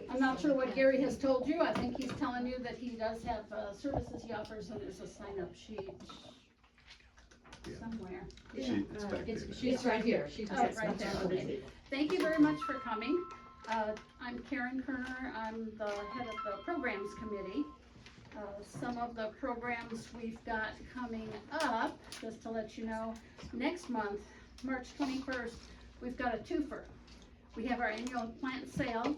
I'm not sure what Gary has told you. I think he's telling you that he does have services he offers, and there's a sign-up sheet somewhere. It's back there. She's right here. She's right there. Okay. Thank you very much for coming. I'm Karen Kerner. I'm the head of the programs committee. Some of the programs we've got coming up, just to let you know, next month, March 21st, we've got a twofer. We have our annual plant sale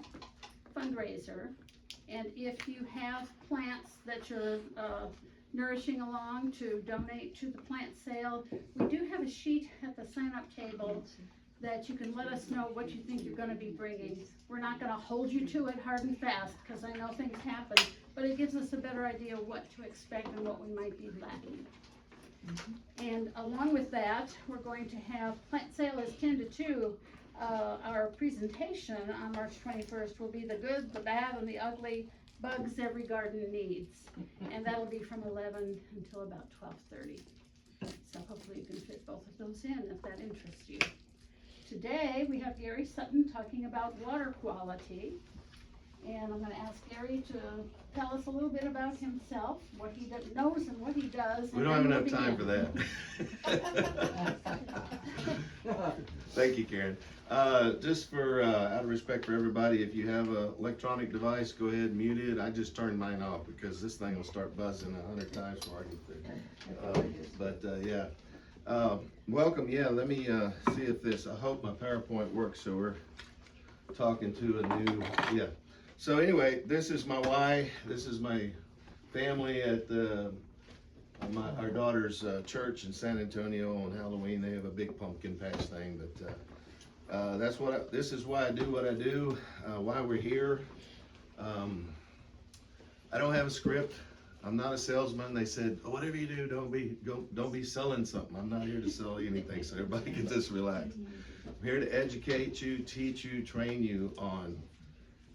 fundraiser, and if you have plants that you're nourishing along to donate to the plant sale, we do have a sheet at the sign-up table that you can let us know what you think you're going to be bringing. We're not going to hold you to it hard and fast, because I know things happen, but it gives us a better idea of what to expect and what we might be lacking. And along with that, we're going to have plant sale is 10 to 2. Our presentation on March 21st will be the good, the bad, and the ugly bugs every garden needs. And that'll be from 11 until about 12:30. So hopefully you can fit both of those in if that interests you. Today we have Gary Sutton talking about water quality. And I'm going to ask Gary to tell us a little bit about himself, what he knows and what he does. We don't have enough time for that. Thank you, Karen. Just for out of respect for everybody, if you have an electronic device, go ahead and mute it. I just turned mine off because this thing will start buzzing 100 times before I get there. Yeah. Welcome. Yeah, let me see if this, I hope my PowerPoint works. So we're talking to a new, yeah. So anyway, this is my why. This is my family at our daughter's church in San Antonio on Halloween. They have a big pumpkin patch thing, but this is why I do what I do, why we're here. I don't have a script. I'm not a salesman. They said, oh, whatever you do, don't be selling something. I'm not here to sell anything, so everybody can just relax. I'm here to educate you, teach you, train you on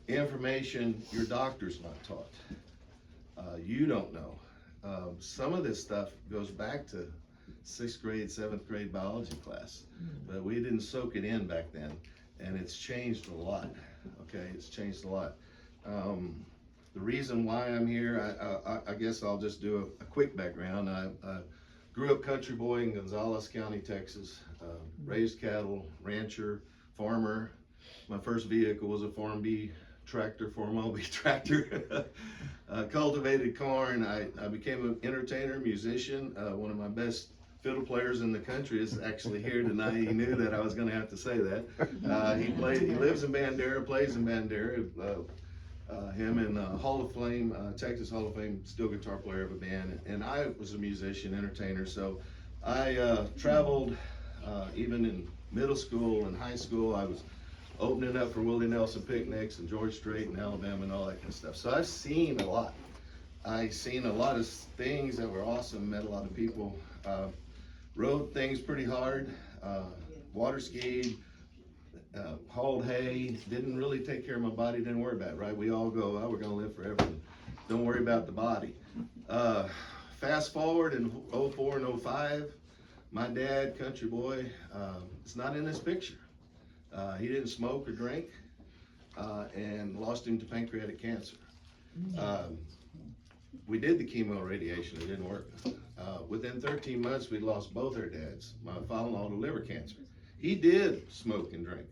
information your doctor's not taught. You don't know. Some of this stuff goes back to 6th grade, 7th grade biology class, but we didn't soak it in back then, and it's changed a lot. Okay, it's changed a lot. The reason why I'm here, I guess I'll just do a quick background. I grew up country boy in Gonzales County, Texas, raised cattle, rancher, farmer. My first vehicle was a Farm B tractor, 4-mile B tractor. Cultivated corn. I became an entertainer, musician. One of my best fiddle players in the country is actually here tonight. He knew that I was going to have to say that. He lives in Bandera, plays in Bandera. Him and Hall of Fame, Texas Hall of Fame steel guitar player of a band, and I was a musician, entertainer. So I traveled even in middle school and high school. I was opening up for Willie Nelson picnics and George Strait in Alabama and all that kind of stuff. So I've seen a lot. I've seen a lot of things that were awesome, met a lot of people, rode things pretty hard, water skied, hauled hay, didn't really take care of my body, didn't worry about it, right? We all go, oh, we're gonna live forever. Don't worry about the body. Fast forward in 04 and 05, my dad, country boy, is not in this picture. He didn't smoke or drink, and lost him to pancreatic cancer. We did the chemo radiation, it didn't work. Within 13 months, we'd lost both our dads. My father-in-law to liver cancer. He did smoke and drink,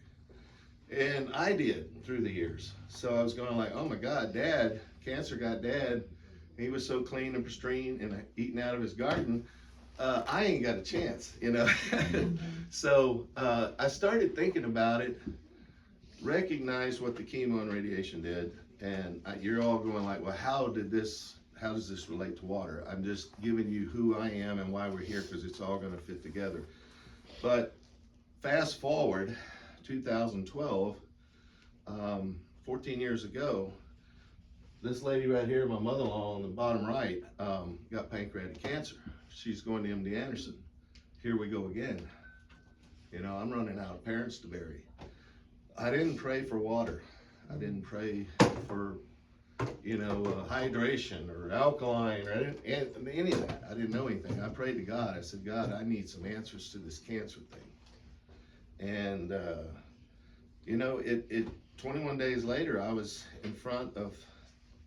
and I did through the years. So I was going like, oh my God, Dad, cancer got Dad. He was so clean and pristine and eating out of his garden. I ain't got a chance, you know. So I started thinking about it, recognized what the chemo and radiation did, and you're all going like, well, how does this relate to water? I'm just giving you who I am and why we're here, because it's all going to fit together. But fast forward, 2012, 14 years ago, this lady right here, my mother-in-law on the bottom right, got pancreatic cancer. She's going to MD Anderson. Here we go again. You know, I'm running out of parents to bury. I didn't pray for water. I didn't pray for, you know, hydration or alkaline or any of that. I didn't know anything. I prayed to God. I said, God, I need some answers to this cancer thing. And, you know, it 21 days later, I was in front of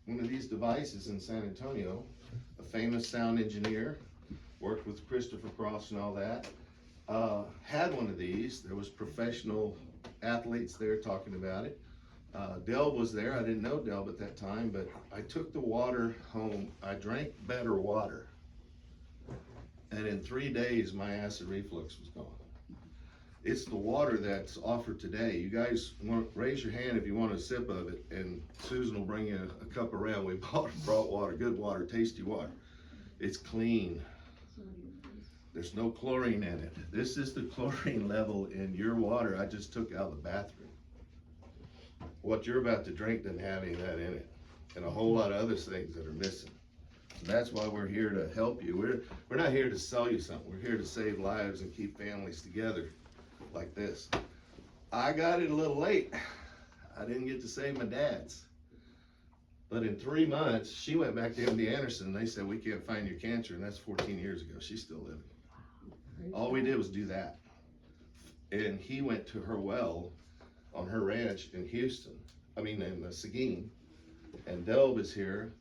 one of these devices in San Antonio, a famous sound engineer, worked with Christopher Cross and all that, had one of these. There was professional athletes there talking about it. Del was there. I didn't know Del at that time, but I took the water home. I drank better water. And in 3 days, my acid reflux was gone. It's the water that's offered today. You guys want raise your hand if you want a sip of it, and Susan will bring you a cup around. We brought water, good water, tasty water. It's clean. There's no chlorine in it. This is the chlorine level in your water I just took out of the bathroom. What you're about to drink doesn't have any of that in it, and a whole lot of other things that are missing. So that's why we're here to help you. We're not here to sell you something. We're here to save lives and keep families together like this. I got it a little late. I didn't get to save my dad's. But in 3 months, she went back to MD Anderson. They said, we can't find your cancer, and that's 14 years ago. She's still living. All we did was do that. And he went to her well on her ranch in in Seguin. And Delb is here.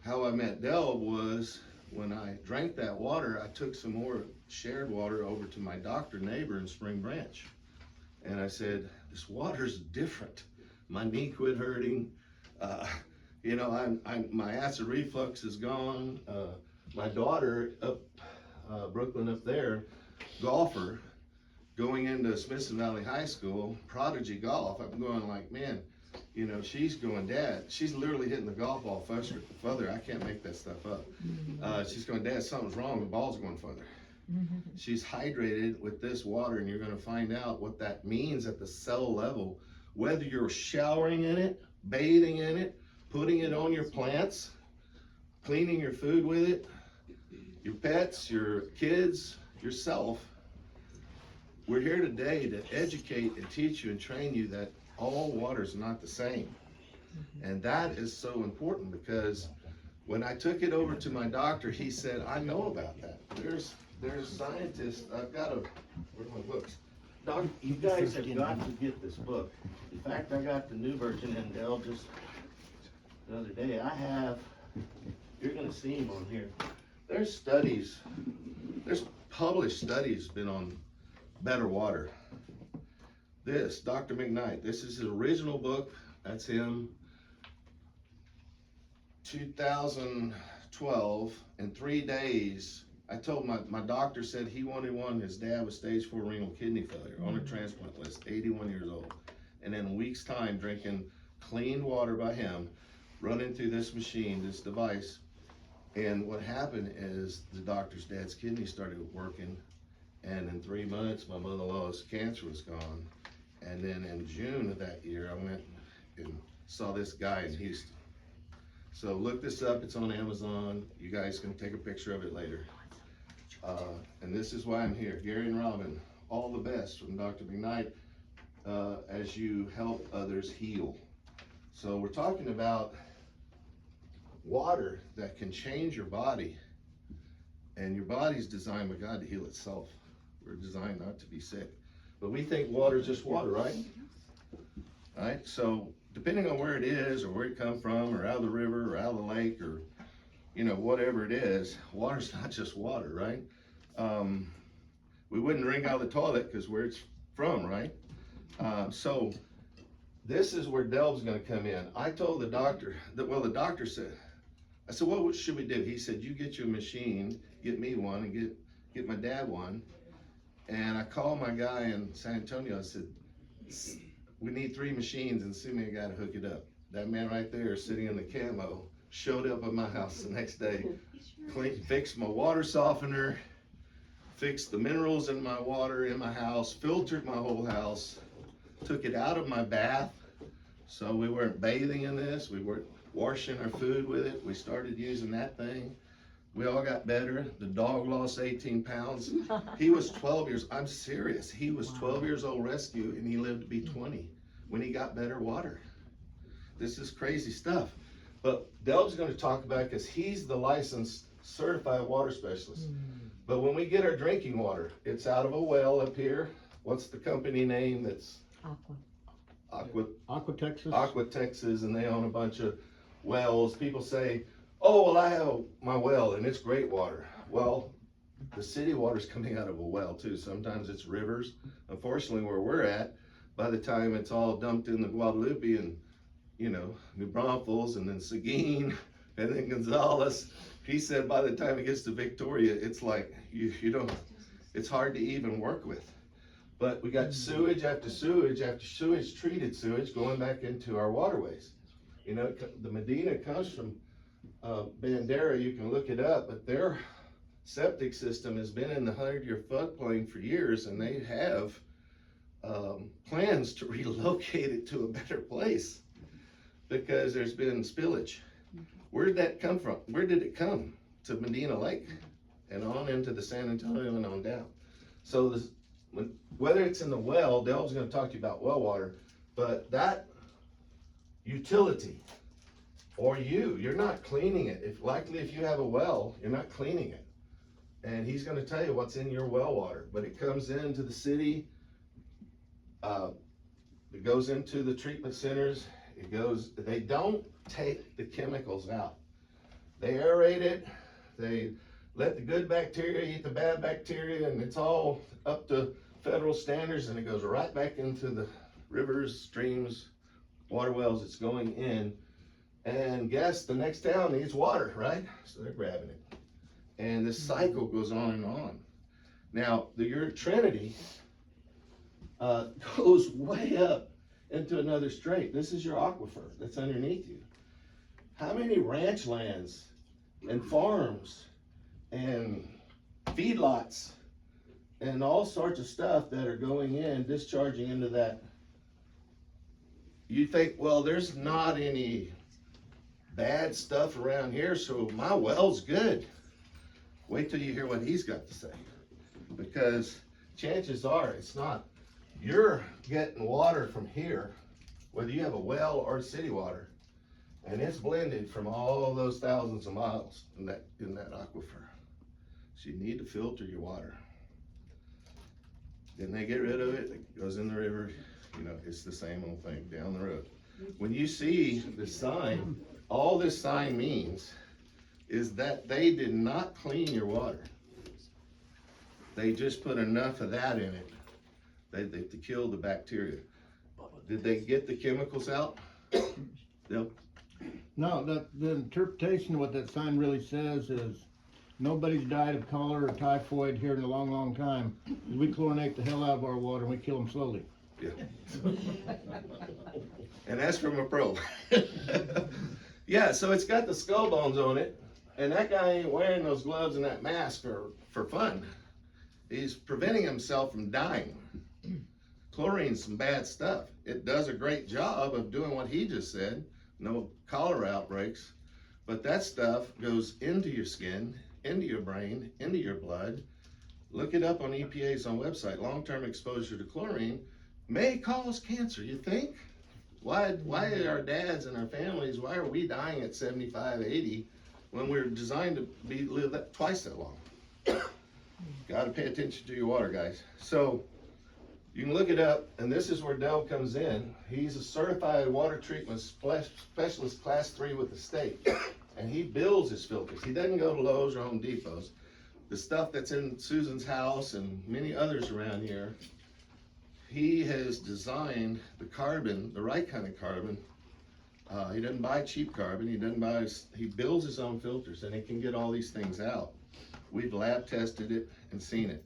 How I met Delb was when I drank that water, I took some more shared water over to my doctor neighbor in Spring Branch. And I said, this water's different. My knee quit hurting. My acid reflux is gone. My daughter up Brooklyn up there, golfer, going into Smithson Valley High School, prodigy golf. I'm going like, man, she's going, Dad, she's literally hitting the golf ball further. I can't make that stuff up. She's going, Dad, something's wrong. The ball's going further. She's hydrated with this water, and you're going to find out what that means at the cell level, whether you're showering in it, bathing in it, putting it on your plants, cleaning your food with it, your pets, your kids, yourself. We're here today to educate and teach you and train you that all water is not the same. And that is so important, because when I took it over to my doctor, he said, I know about that. There's scientists, where's my books? Doc, you guys have got to get this book. In fact, I got the new version, and Del just the other day, you're gonna see them on here. There's studies, there's published studies been on better water. This, Dr. McKnight, this is his original book. That's him. 2012, in 3 days, I told my doctor said he wanted one. His dad was stage 4 renal kidney failure on a transplant list, 81 years old. And in a week's time, drinking clean water by him, running through this machine, this device. And what happened is the doctor's dad's kidney started working. And in 3 months, my mother-in-law's cancer was gone. And then in June of that year, I went and saw this guy in Houston. So look this up, it's on Amazon. You guys can take a picture of it later. And this is why I'm here. Gary and Robin, all the best from Dr. McKnight as you help others heal. So we're talking about water that can change your body. And your body's designed by God to heal itself. We're designed not to be sick. But we think water is just water, right? All right, so depending on where it is, or where it comes from, or out of the river, or out of the lake, or whatever it is, water's not just water, right? We wouldn't drink out of the toilet because where it's from, right? So this is where Delb's gonna come in. I told the doctor, the doctor said, I said, what should we do? He said, you get you a machine, get me one, and get my dad one. And I called my guy in San Antonio. I said, we need 3 machines, and send me a guy to hook it up. That man right there sitting in the camo showed up at my house the next day, fixed my water softener, fixed the minerals in my water in my house, filtered my whole house, took it out of my bath. So we weren't bathing in this. We weren't washing our food with it. We started using that thing. We all got better. The dog lost 18 pounds. He was 12 years, I'm serious. He was 12 years old rescue, and he lived to be 20 when he got better water. This is crazy stuff. But Delb's gonna talk about it because he's the licensed certified water specialist. But when we get our drinking water, it's out of a well up here. What's the company name that's? Aqua Texas. Aqua Texas, and they own a bunch of wells. People say, oh, well, I have my well and it's great water. Well, the city water's coming out of a well too. Sometimes it's rivers. Unfortunately, where we're at, by the time it's all dumped in the Guadalupe and, you know, New Braunfels and then Seguin and then Gonzales, he said by the time it gets to Victoria, it's like, you don't, it's hard to even work with. But we got sewage after sewage after sewage, treated sewage going back into our waterways. You know, the Medina comes from Bandera, you can look it up, but their septic system has been in the 100-year floodplain for years, and they have plans to relocate it to a better place because there's been spillage. Where did that come from? Where did it come? To Medina Lake and on into the San Antonio and on down. So this, whether it's in the well, Del's gonna talk to you about well water, but that utility, or you're not cleaning it. If you have a well, you're not cleaning it. And he's gonna tell you what's in your well water, but it comes into the city, it goes into the treatment centers, they don't take the chemicals out. They aerate it, they let the good bacteria eat the bad bacteria, and it's all up to federal standards, and it goes right back into the rivers, streams, water wells it's going in. And guess the next town needs water, right? So they're grabbing it. And this cycle goes on and on. Now, your Trinity goes way up into another strait. This is your aquifer that's underneath you. How many ranch lands and farms and feedlots and all sorts of stuff that are going in, discharging into that? You think, well, there's not any bad stuff around here, so my well's good. Wait till you hear what he's got to say, because chances are it's not. You're getting water from here, whether you have a well or city water, and it's blended from all those thousands of miles in that aquifer. So you need to filter your water. Then they get rid of it, it goes in the river. You know, it's the same old thing down the road. When you see the sign, all this sign means is that they did not clean your water. They just put enough of that in it. They to kill the bacteria. Did they get the chemicals out? Yep. No, the interpretation of what that sign really says is nobody's died of cholera or typhoid here in a long, long time. We chlorinate the hell out of our water and we kill them slowly. Yeah. And that's from a pro. Yeah, so it's got the skull bones on it, and that guy ain't wearing those gloves and that mask for fun. He's preventing himself from dying. Chlorine's some bad stuff. It does a great job of doing what he just said, no cholera outbreaks, but that stuff goes into your skin, into your brain, into your blood. Look it up on EPA's own website. Long-term exposure to chlorine may cause cancer. You think? Why our dads and our families, why are we dying at 75, 80 when we're designed to live that twice that long? Got to pay attention to your water, guys. So you can look it up, and this is where Del comes in. He's a certified water treatment specialist, class 3 with the state, and he builds his filters. He doesn't go to Lowe's or Home Depot's. The stuff that's in Susan's house and many others around here, he has designed the carbon, the right kind of carbon. He doesn't buy cheap carbon. He builds his own filters, and he can get all these things out. We've lab tested it and seen it.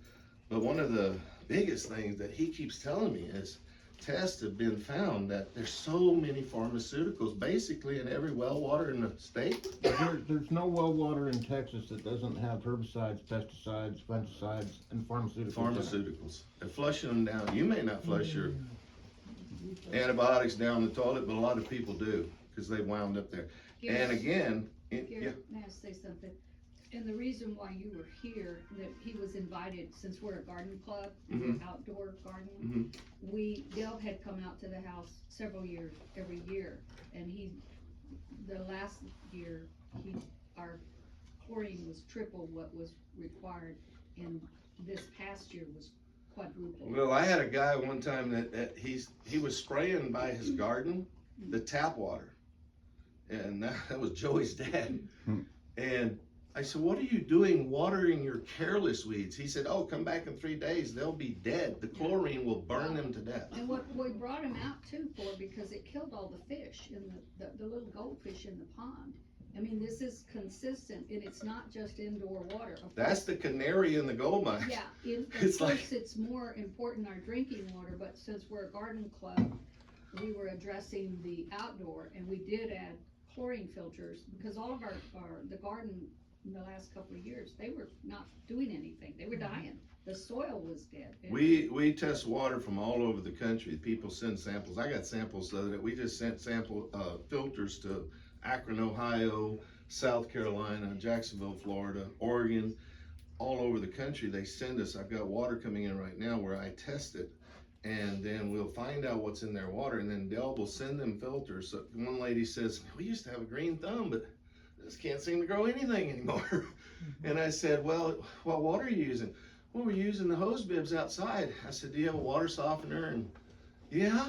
But one of the biggest things that he keeps telling me is tests have been found that there's so many pharmaceuticals basically in every well water in the state. There's no well water in Texas that doesn't have herbicides, pesticides, fungicides, and pharmaceuticals. Pharmaceuticals. And flushing them down. You may not flush your antibiotics down the toilet, but a lot of people do because they wound up there. And again, Here, may I say something? And the reason why you were here, that he was invited, since we're a garden club, outdoor gardening, Dale had come out to the house several years, every year, and the last year, our chlorine was triple what was required, and this past year was quadrupled. Well, I had a guy one time that he was spraying by his garden, the tap water. And that was Joey's dad. And I said, what are you doing watering your careless weeds? He said, oh, come back in 3 days, they'll be dead. The chlorine will burn them to death. And what we brought him out too for, because it killed all the fish in the little goldfish in the pond. I mean, this is consistent, and it's not just indoor water. Of That's the canary in the gold mine. Yeah, of It's course, like- it's more important our drinking water, but since we're a garden club, we were addressing the outdoor, and we did add chlorine filters, because all of the garden in the last couple of years, they were not doing anything, they were dying, the soil was dead. We test water from all over the country. People send samples. I got samples the other day. We just sent filters to Akron, Ohio, South Carolina, Jacksonville, Florida, Oregon, all over the country. They send us, I've got water coming in right now where I test it, and then we'll find out what's in their water, and then Dell will send them filters. So one lady says, we used to have a green thumb, but just can't seem to grow anything anymore. And I said, well, what water are you using? Well, we're using the hose bibs outside. I said, do you have a water softener? And yeah.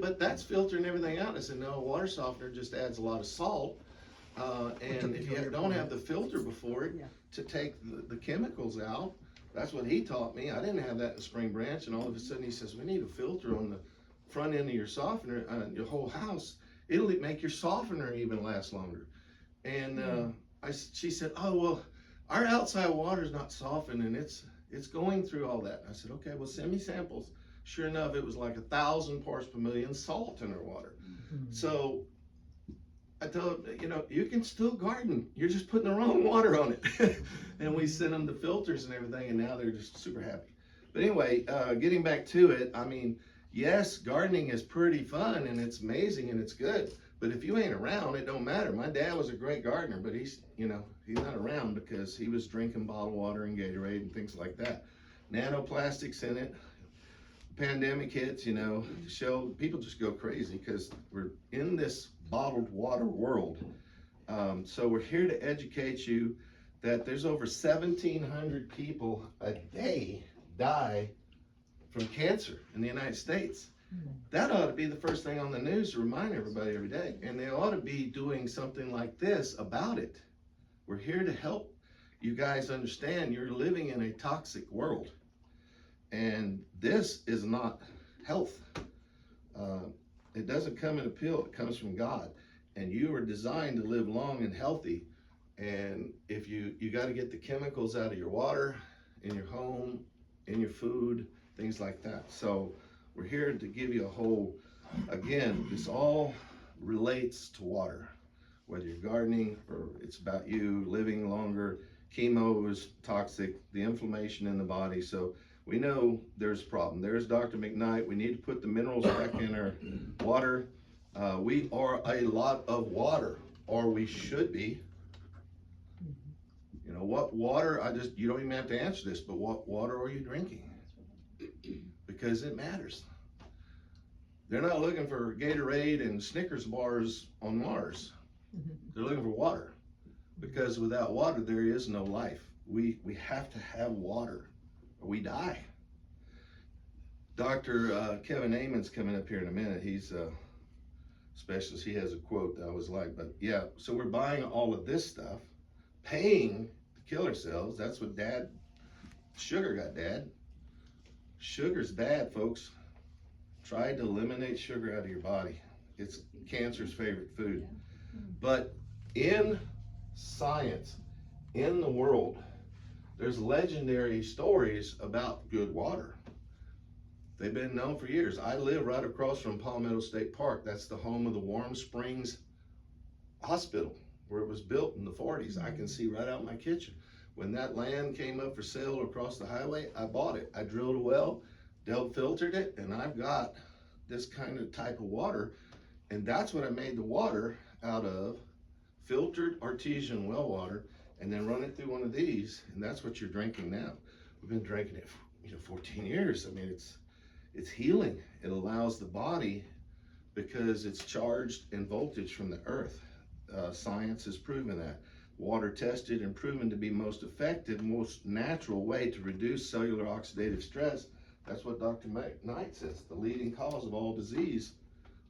But that's filtering everything out. I said, no, water softener just adds a lot of salt. And if you don't have the filter before it to take the chemicals out, that's what he taught me. I didn't have that in Spring Branch, and all of a sudden he says, we need a filter on the front end of your softener, your whole house. It'll make your softener even last longer. And she said, oh, well, our outside water is not softened, and it's going through all that. I said, okay, well, send me samples. Sure enough, it was like 1,000 parts per million salt in her water. So I told her, you can still garden. You're just putting the wrong water on it. And we sent them the filters and everything, and now they're just super happy. But anyway, getting back to it, I mean, yes, gardening is pretty fun, and it's amazing, and it's good. But if you ain't around, it don't matter. My dad was a great gardener, but he's not around because he was drinking bottled water and Gatorade and things like that. Nanoplastics in it. Pandemic hits, people just go crazy because we're in this bottled water world. So we're here to educate you that there's over 1,700 people a day die from cancer in the United States. That ought to be the first thing on the news to remind everybody every day. And they ought to be doing something like this about it. We're here to help you guys understand you're living in a toxic world. And this is not health. It doesn't come in a pill, it comes from God. And you are designed to live long and healthy. And if you got to get the chemicals out of your water, in your home, in your food, things like that. So we're here to give you a whole, again, this all relates to water. Whether you're gardening or it's about you living longer, chemo is toxic, the inflammation in the body. So we know there's a problem. There's Dr. McKnight. We need to put the minerals back in our water. We are a lot of water, or we should be. What water, you don't even have to answer this, but what water are you drinking? Because it matters. They're not looking for Gatorade and Snickers bars on Mars. They're looking for water. Because without water, there is no life. We have to have water, or we die. Dr. Kevin Amon's coming up here in a minute. He's a specialist. He has a quote that I was like, but yeah, so we're buying all of this stuff, paying to kill ourselves. That's what sugar got dad. Sugar's bad, folks. Try to eliminate sugar out of your body. It's cancer's favorite food. But in science, in the world, there's legendary stories about good water. They've been known for years. I live right across from Palmetto State Park. That's the home of the Warm Springs Hospital, where it was built in the 40s. I can see right out my kitchen. When that land came up for sale across the highway, I bought it. I drilled a well, filtered it, and I've got this kind of type of water. And that's what I made the water out of, filtered artesian well water, and then run it through one of these, and that's what you're drinking now. We've been drinking it for 14 years. I mean, it's healing. It allows the body, because it's charged in voltage from the earth. Science has proven that water tested and proven to be most effective, most natural way to reduce cellular oxidative stress. That's what Dr. Knight says, the leading cause of all disease.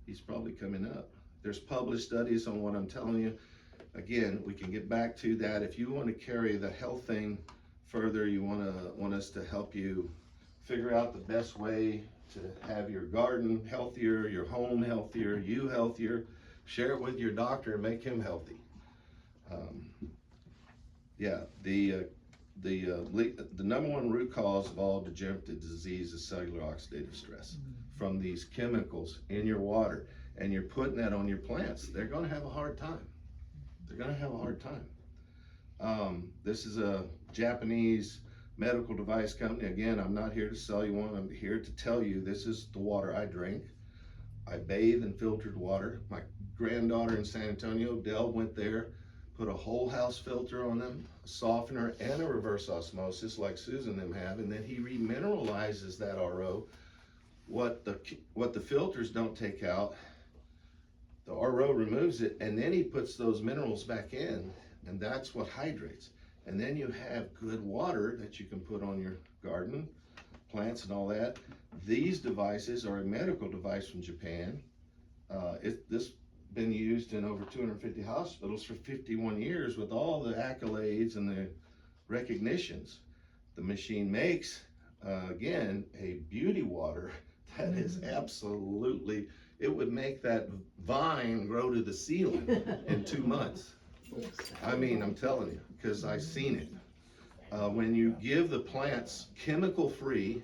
He's probably coming up. There's published studies on what I'm telling you. Again, we can get back to that. If you want to carry the health thing further, you want us to help you figure out the best way to have your garden healthier, your home healthier, you healthier. Share it with your doctor and make him healthy. The number one root cause of all degenerative disease is cellular oxidative stress from these chemicals in your water, and you're putting that on your plants. They're going to have a hard time. They're going to have a hard time. This is a Japanese medical device company. Again, I'm not here to sell you one. I'm here to tell you this is the water I drink. I bathe in filtered water. My granddaughter in San Antonio, Dell, went there, put a whole house filter on them, a softener, and a reverse osmosis like Susan and them have, and then he remineralizes that RO. What the filters don't take out, the RO removes it, and then he puts those minerals back in, and that's what hydrates. And then you have good water that you can put on your garden, plants and all that. These devices are a medical device from Japan. This been used in over 250 hospitals for 51 years with all the accolades and the recognitions. The machine makes, again, a beauty water that is absolutely, it would make that vine grow to the ceiling in 2 months. I mean, I'm telling you, because I've seen it. When you give the plants chemical-free,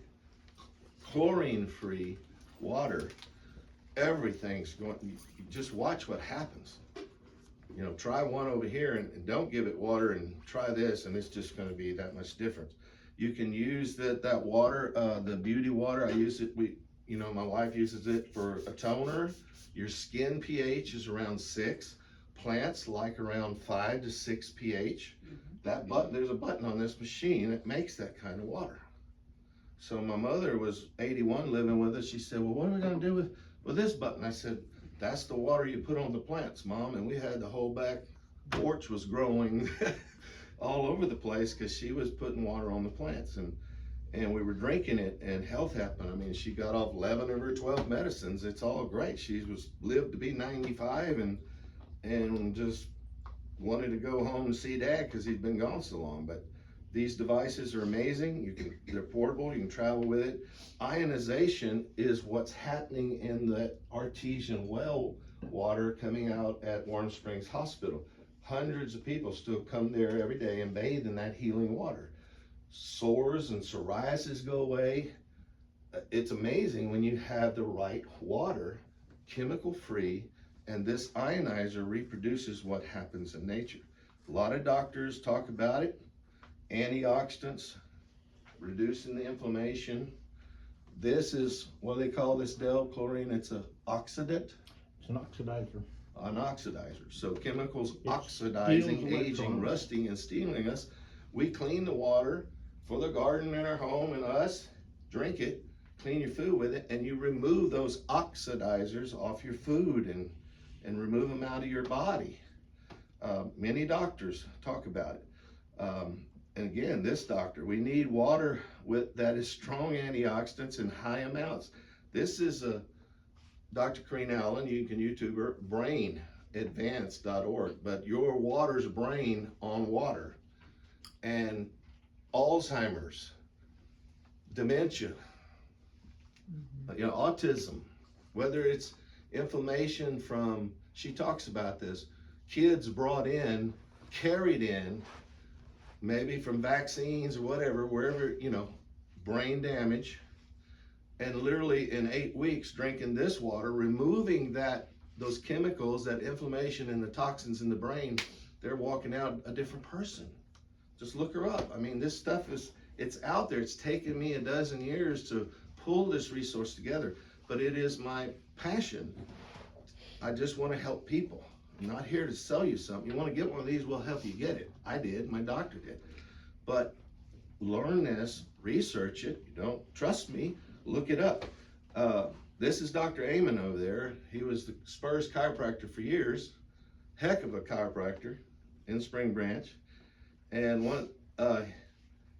chlorine-free water, everything's going, you just watch what happens. You know, try one over here and don't give it water, and try this, and it's just going to be that much different. You can use that water, the beauty water. I use it, my wife uses it for a toner. Your skin pH is around 6. Plants like around 5 to 6 pH. That button, there's a button on this machine that makes that kind of water. So my mother was 81 living with us. She said, well, what are we going to do with this button? I said, that's the water you put on the plants, Mom. And we had the whole back porch was growing all over the place because she was putting water on the plants, and we were drinking it, and health happened. I mean, she got off 11 of her 12 medicines. It's all great. She lived to be 95 and just wanted to go home and see Dad because he'd been gone so long. But these devices are amazing. They're portable. You can travel with it. Ionization is what's happening in the artesian well water coming out at Warm Springs Hospital. Hundreds of people still come there every day and bathe in that healing water. Sores and psoriasis go away. It's amazing when you have the right water, chemical-free, and this ionizer reproduces what happens in nature. A lot of doctors talk about it. Antioxidants, reducing the inflammation. This is, what do they call this, Del? Chlorine, it's an oxidant? It's an oxidizer. An oxidizer. So chemicals oxidizing, aging, rusting, and stealing us. We clean the water for the garden in our home and us, drink it, clean your food with it, and you remove those oxidizers off your food and remove them out of your body. Many doctors talk about it. And again, this doctor, we need water that is strong antioxidants in high amounts. This is Dr. Corrine Allen, you can YouTube her, brainadvance.org, but your water's brain on water. And Alzheimer's, dementia, autism, whether it's inflammation from, she talks about this, kids brought in, carried in, maybe from vaccines or whatever, wherever, brain damage, and literally in 8 weeks drinking this water, removing those chemicals, that inflammation and the toxins in the brain, they're walking out a different person. Just look her up. I mean, this stuff it's out there. It's taken me a dozen years to pull this resource together, but it is my passion. I just want to help people. I'm not here to sell you something. You want to get one of these, we'll help you get it. I did, my doctor did. But learn this, research it. You don't trust me, look it up. This is Dr. Amon over there. He was the Spurs chiropractor for years, heck of a chiropractor. in Spring Branch. And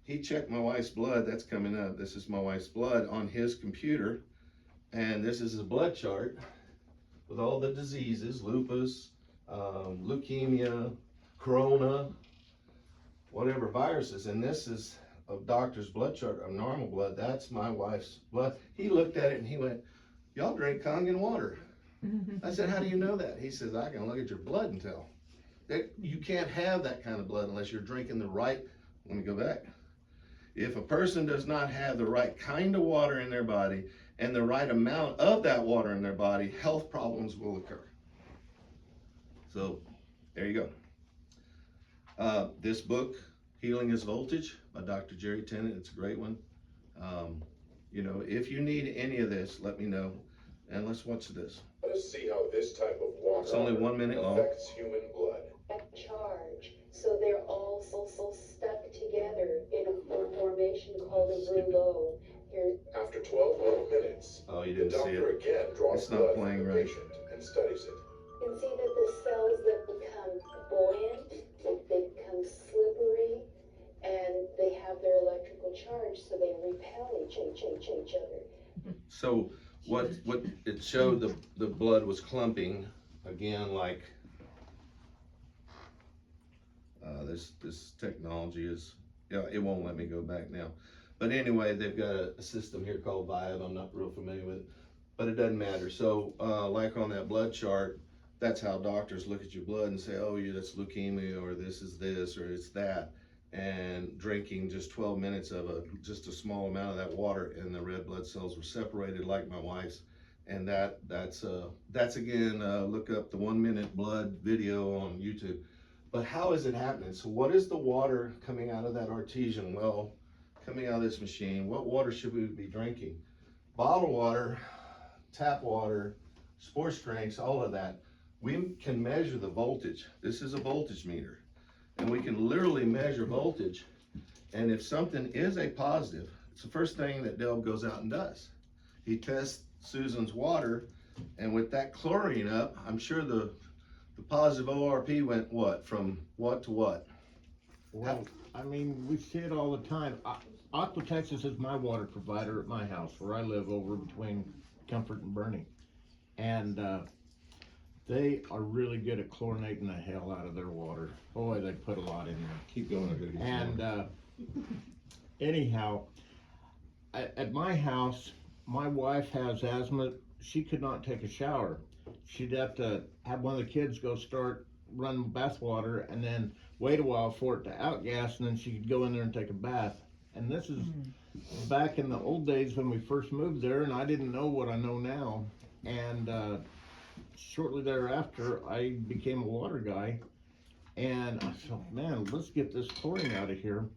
he checked my wife's blood. That's coming up. This is my wife's blood on his computer. And this is his blood chart with all the diseases, lupus, leukemia, corona, whatever viruses. And this is a doctor's blood chart of normal blood. That's my wife's blood. He looked at it and he went, y'all drink Kangen water. I said, how do you know that? He says, I can look at your blood and tell. You can't have that kind of blood unless you're drinking the right, let me go back. If a person does not have the right kind of water in their body and the right amount of that water in their body, health problems will occur. So there you go. This book, Healing is Voltage by Dr. Jerry Tennant, it's a great one. You know, if you need any of this, let me know. And let's watch this. Let us see how this type of water It's only 1 minute long. affects human blood. Charge, so they're all so stuck together in a formation called a rouleau. After 12 whole minutes, Oh, you the didn't see doctor it. again draws It's not blood playing from the right. patient and studies it. You can see that the cells that become buoyant, they become slippery, and they have their electrical charge, so they repel each other. So what it showed, the blood was clumping again, like this technology is, yeah, it won't let me go back now. But anyway, they've got a system here called Vibe. I'm not real familiar with it, but it doesn't matter. So like on that blood chart, that's how doctors look at your blood and say, oh, yeah, that's leukemia, or this is this, or it's that. And drinking just 12 minutes of just a small amount of that water, and the red blood cells were separated like my wife's. And that's again, look up the 1 minute blood video on YouTube. But how is it happening? So what is the water coming out of that artesian well, coming out of this machine? What water should we be drinking? Bottled water, tap water, sports drinks, all of that. We can measure the voltage. This is a voltage meter. And we can literally measure voltage. And if something is a positive, it's the first thing that Dale goes out and does. He tests Susan's water, and with that chlorine up, I'm sure the positive ORP went what, from what to what? Well, I mean, we see it all the time. Aqua Texas is my water provider at my house where I live over between Comfort and Bernie. And they are really good at chlorinating the hell out of their water. Boy, they put a lot in there. Keep going. And anyhow, at my house, my wife has asthma. She could not take a shower. She'd have to have one of the kids go start running bath water and then wait a while for it to outgas, and then she could go in there and take a bath. And this is back in the old days when we first moved there, and I didn't know what I know now. And shortly thereafter, I became a water guy, and I thought, man, let's get this chlorine out of here.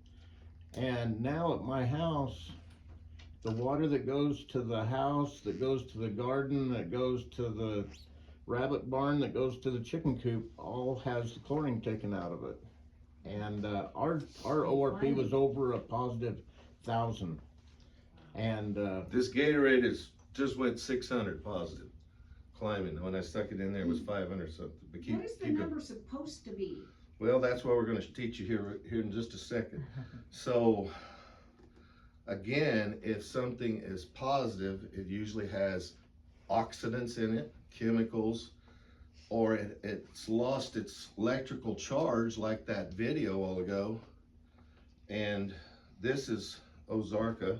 And now at my house, the water that goes to the house, that goes to the garden, that goes to the rabbit barn, that goes to the chicken coop, all has the chlorine taken out of it. And our ORP was over a positive 1,000. And This Gatorade is just went 600 positive, climbing. When I stuck it in there, it was 500 something. But What is the number supposed to be? Well, that's what we're going to teach you here in just a second. So, again, if something is positive, it usually has oxidants in it, chemicals, or it's lost its electrical charge, like that video a while ago. And this is Ozarka,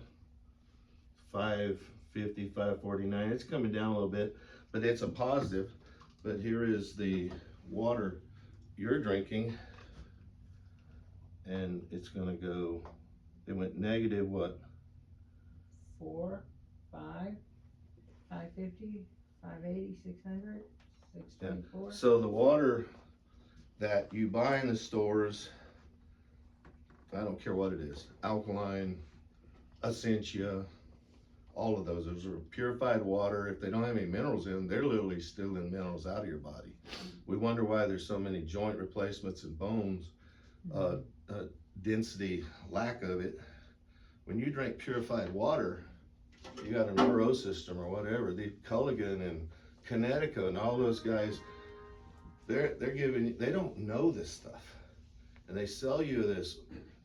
550, 549. It's coming down a little bit, but it's a positive. But here is the water you're drinking, and it's gonna go, it went negative what? 4, 5, 550, 580, 600, 624. So the water that you buy in the stores, I don't care what it is, alkaline, Essentia, all of those are purified water. If they don't have any minerals in them, they're literally stealing minerals out of your body. We wonder why there's so many joint replacements and bones, density, lack of it. When you drink purified water, you got a Neuro system or whatever, the Culligan and Connecticut and all those guys, they're giving, they don't know this stuff. and they sell you this.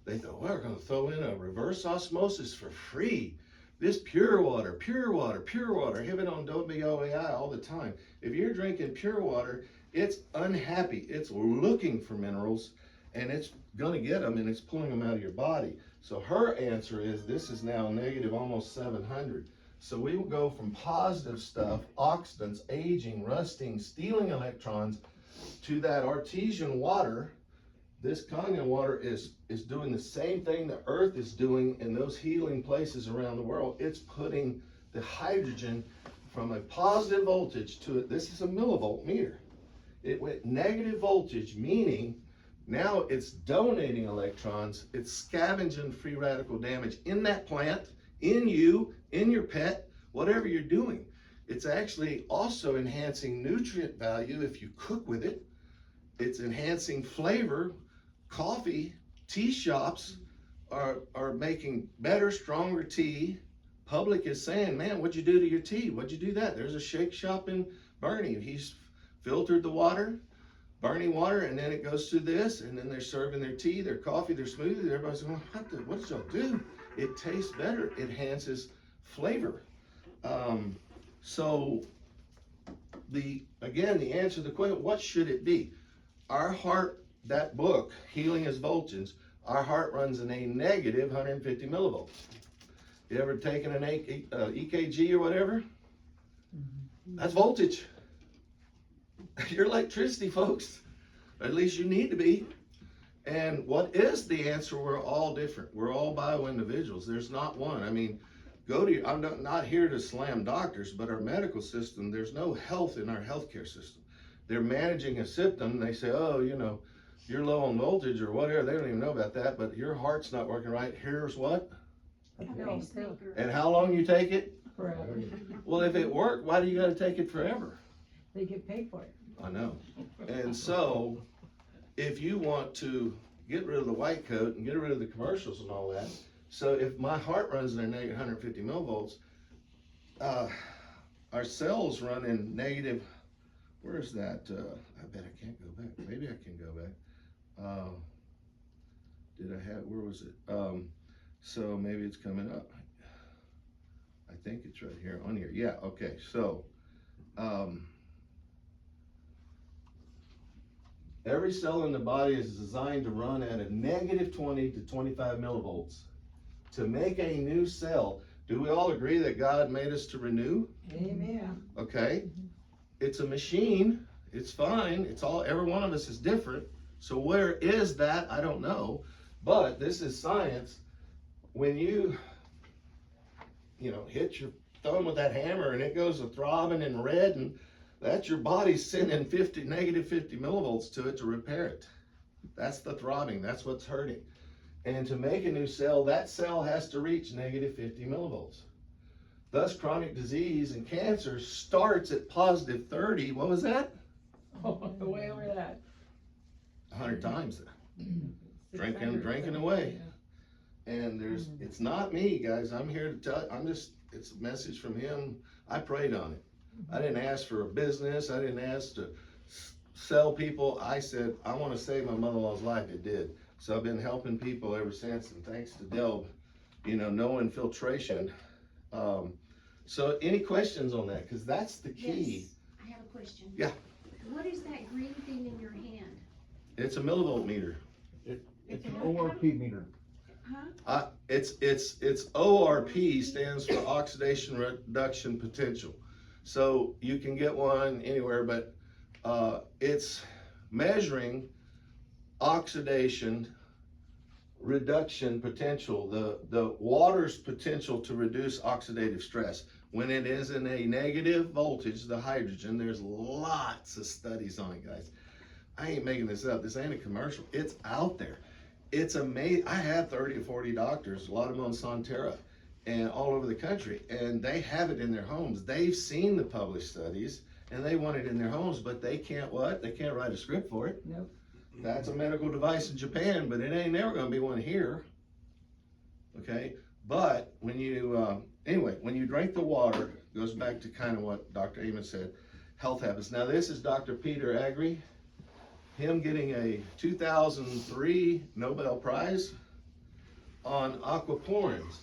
They thought, well, we're gonna throw in a reverse osmosis for free. This pure water, pure water, pure water. I have it on WOAI all the time. If you're drinking pure water, it's unhappy. It's looking for minerals, and it's gonna get them, and it's pulling them out of your body. So her answer is, this is now negative almost 700. So we will go from positive stuff, oxidants, aging, rusting, stealing electrons, to that artesian water. This Kangen water is doing the same thing the earth is doing in those healing places around the world. It's putting the hydrogen from a positive voltage to it. This is a millivolt meter. It went negative voltage, meaning now it's donating electrons. It's scavenging free radical damage in that plant, in you, in your pet, whatever you're doing. It's actually also enhancing nutrient value if you cook with it. It's enhancing flavor. Coffee, tea shops are making better, stronger tea. Public is saying, man, what'd you do to your tea? What'd you do that? There's a shake shop in Bernie. He's filtered the water, Bernie water, and then it goes through this, and then they're serving their tea, their coffee, their smoothies. Everybody's going, what did y'all do? It tastes better. It enhances flavor. So the answer to the question, what should it be? Our heart, that book, Healing as Voltage, our heart runs in a negative 150 millivolts. You ever taken an EKG or whatever? That's voltage. Your electricity, folks. At least you need to be. And what is the answer? We're all different. We're all bio-individuals. There's not one. I mean, I'm not here to slam doctors, but our medical system, there's no health in our healthcare system. They're managing a symptom, and they say, oh, you're low on voltage or whatever. They don't even know about that, but your heart's not working right. Here's what? And how long you take it? Forever. Well, if it worked, why do you gotta take it forever? They get paid for it. I know. And so, if you want to get rid of the white coat and get rid of the commercials and all that, so if my heart runs in a negative 150 millivolts, our cells run in negative, where's that? I bet I can't go back. Maybe I can go back. Where was it? So maybe it's coming up. I think it's right here on here. Yeah, okay. So, every cell in the body is designed to run at a negative 20 to 25 millivolts. To make a new cell, do we all agree that God made us to renew? Amen. Okay. It's a machine. It's fine. Every one of us is different. So where is that? I don't know. But this is science. When you hit your thumb with that hammer and it goes throbbing in red, and that's your body sending negative 50 millivolts to it to repair it. That's the throbbing. That's what's hurting. And to make a new cell, that cell has to reach negative 50 millivolts. Thus, chronic disease and cancer starts at positive 30. What was that? Oh, way over that. 100 times that. Drinking away. And it's not me, guys. I'm here to tell you, it's a message from him. I prayed on it. I didn't ask for a business. I didn't ask to sell people. I said, I want to save my mother-in-law's life. It did. So I've been helping people ever since, and thanks to Delb, no infiltration. So any questions on that? Because that's the key. Yes, I have a question. Yeah. What is that green thing in your hand? It's a millivolt meter. It's an ORP meter. Huh? It's ORP stands for oxidation reduction potential. So you can get one anywhere, but it's measuring oxidation reduction potential, the water's potential to reduce oxidative stress. When it is in a negative voltage, the hydrogen, there's lots of studies on it, guys. I ain't making this up. This ain't a commercial. It's out there. It's amazing. I have 30 to 40 doctors, a lot of them on Sonterra and all over the country, and they have it in their homes. They've seen the published studies and they want it in their homes, but they can't what? They can't write a script for it. Nope. That's a medical device in Japan, but it ain't never gonna be one here. Okay, but when you, when you drink the water, it goes back to kind of what Dr. Amos said, health habits. Now this is Dr. Peter Agri. him getting a 2003 Nobel Prize on aquaporins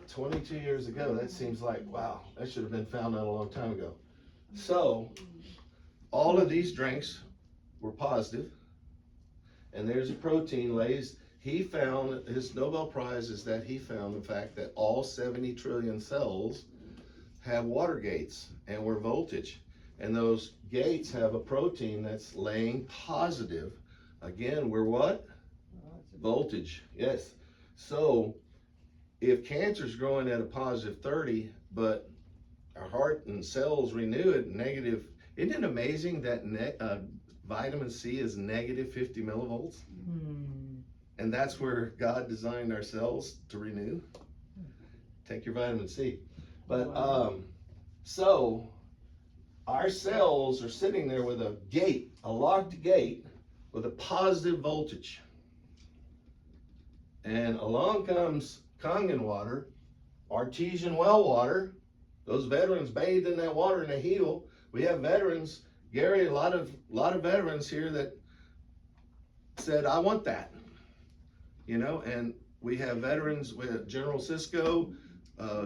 22 years ago. That seems like, wow, that should have been found out a long time ago. So all of these drinks were positive, and there's a protein lays. He found, his Nobel Prize is that he found the fact that all 70 trillion cells have water gates and were voltage. And those gates have a protein that's laying positive. Again, we're what? Voltage, yes. So if cancer's growing at a positive 30, but our heart and cells renew it negative, isn't it amazing that vitamin C is negative 50 millivolts? And that's where God designed our cells to renew. Take your vitamin C. But so our cells are sitting there with a gate, a locked gate with a positive voltage. And along comes Kangen water, artesian well water. Those veterans bathe in that water and they heal. We have veterans, Gary, a lot of veterans here that said, I want that. You know, and we have veterans with General Cisco,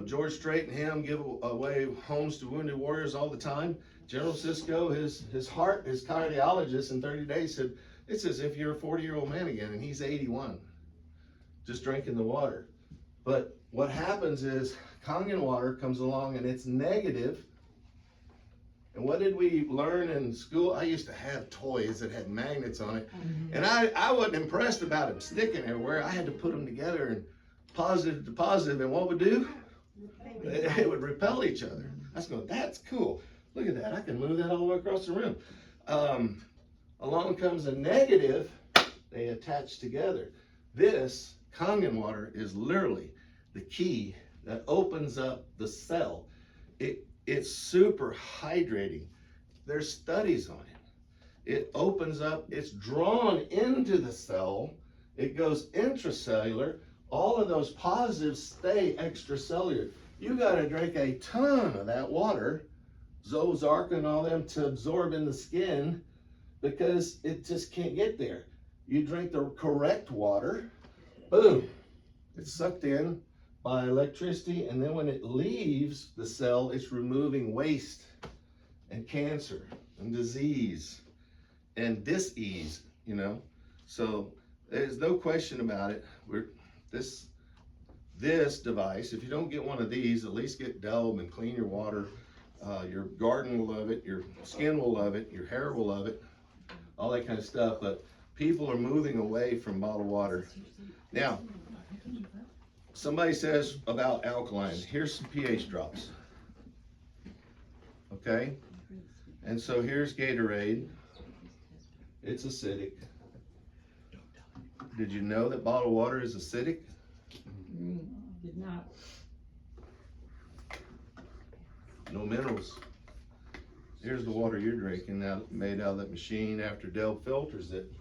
George Strait and him give away homes to wounded warriors all the time. General Cisco, his heart, his cardiologist in 30 days said, it's as if you're a 40-year-old man again, and he's 81, just drinking the water. But what happens is Kangen water comes along and it's negative. And what did we learn in school? I used to have toys that had magnets on it. And I wasn't impressed about them sticking everywhere. I had to put them together and positive to positive. And what would do? It would repel each other. I was going, that's cool. Look at that. I can move that all the way across the room. Along comes a negative. They attach together. This Kangen water is literally the key that opens up the cell. It's super hydrating. There's studies on it. It opens up, it's drawn into the cell. It goes intracellular. All of those positives stay extracellular. You gotta drink a ton of that water, Zozarka and all them, to absorb in the skin because it just can't get there. You drink the correct water, boom, it's sucked in by electricity, and then when it leaves the cell, it's removing waste and cancer and disease and dis-ease, you know. So there's no question about it. This device, if you don't get one of these, at least get Delb and clean your water. Your garden will love it, your skin will love it, your hair will love it, all that kind of stuff. But people are moving away from bottled water. Now, somebody says about alkaline, here's some pH drops. Okay? And so here's Gatorade. It's acidic. Did you know that bottled water is acidic? Did not. No minerals. Here's the water you're drinking, now made out of that machine after Delb filters it.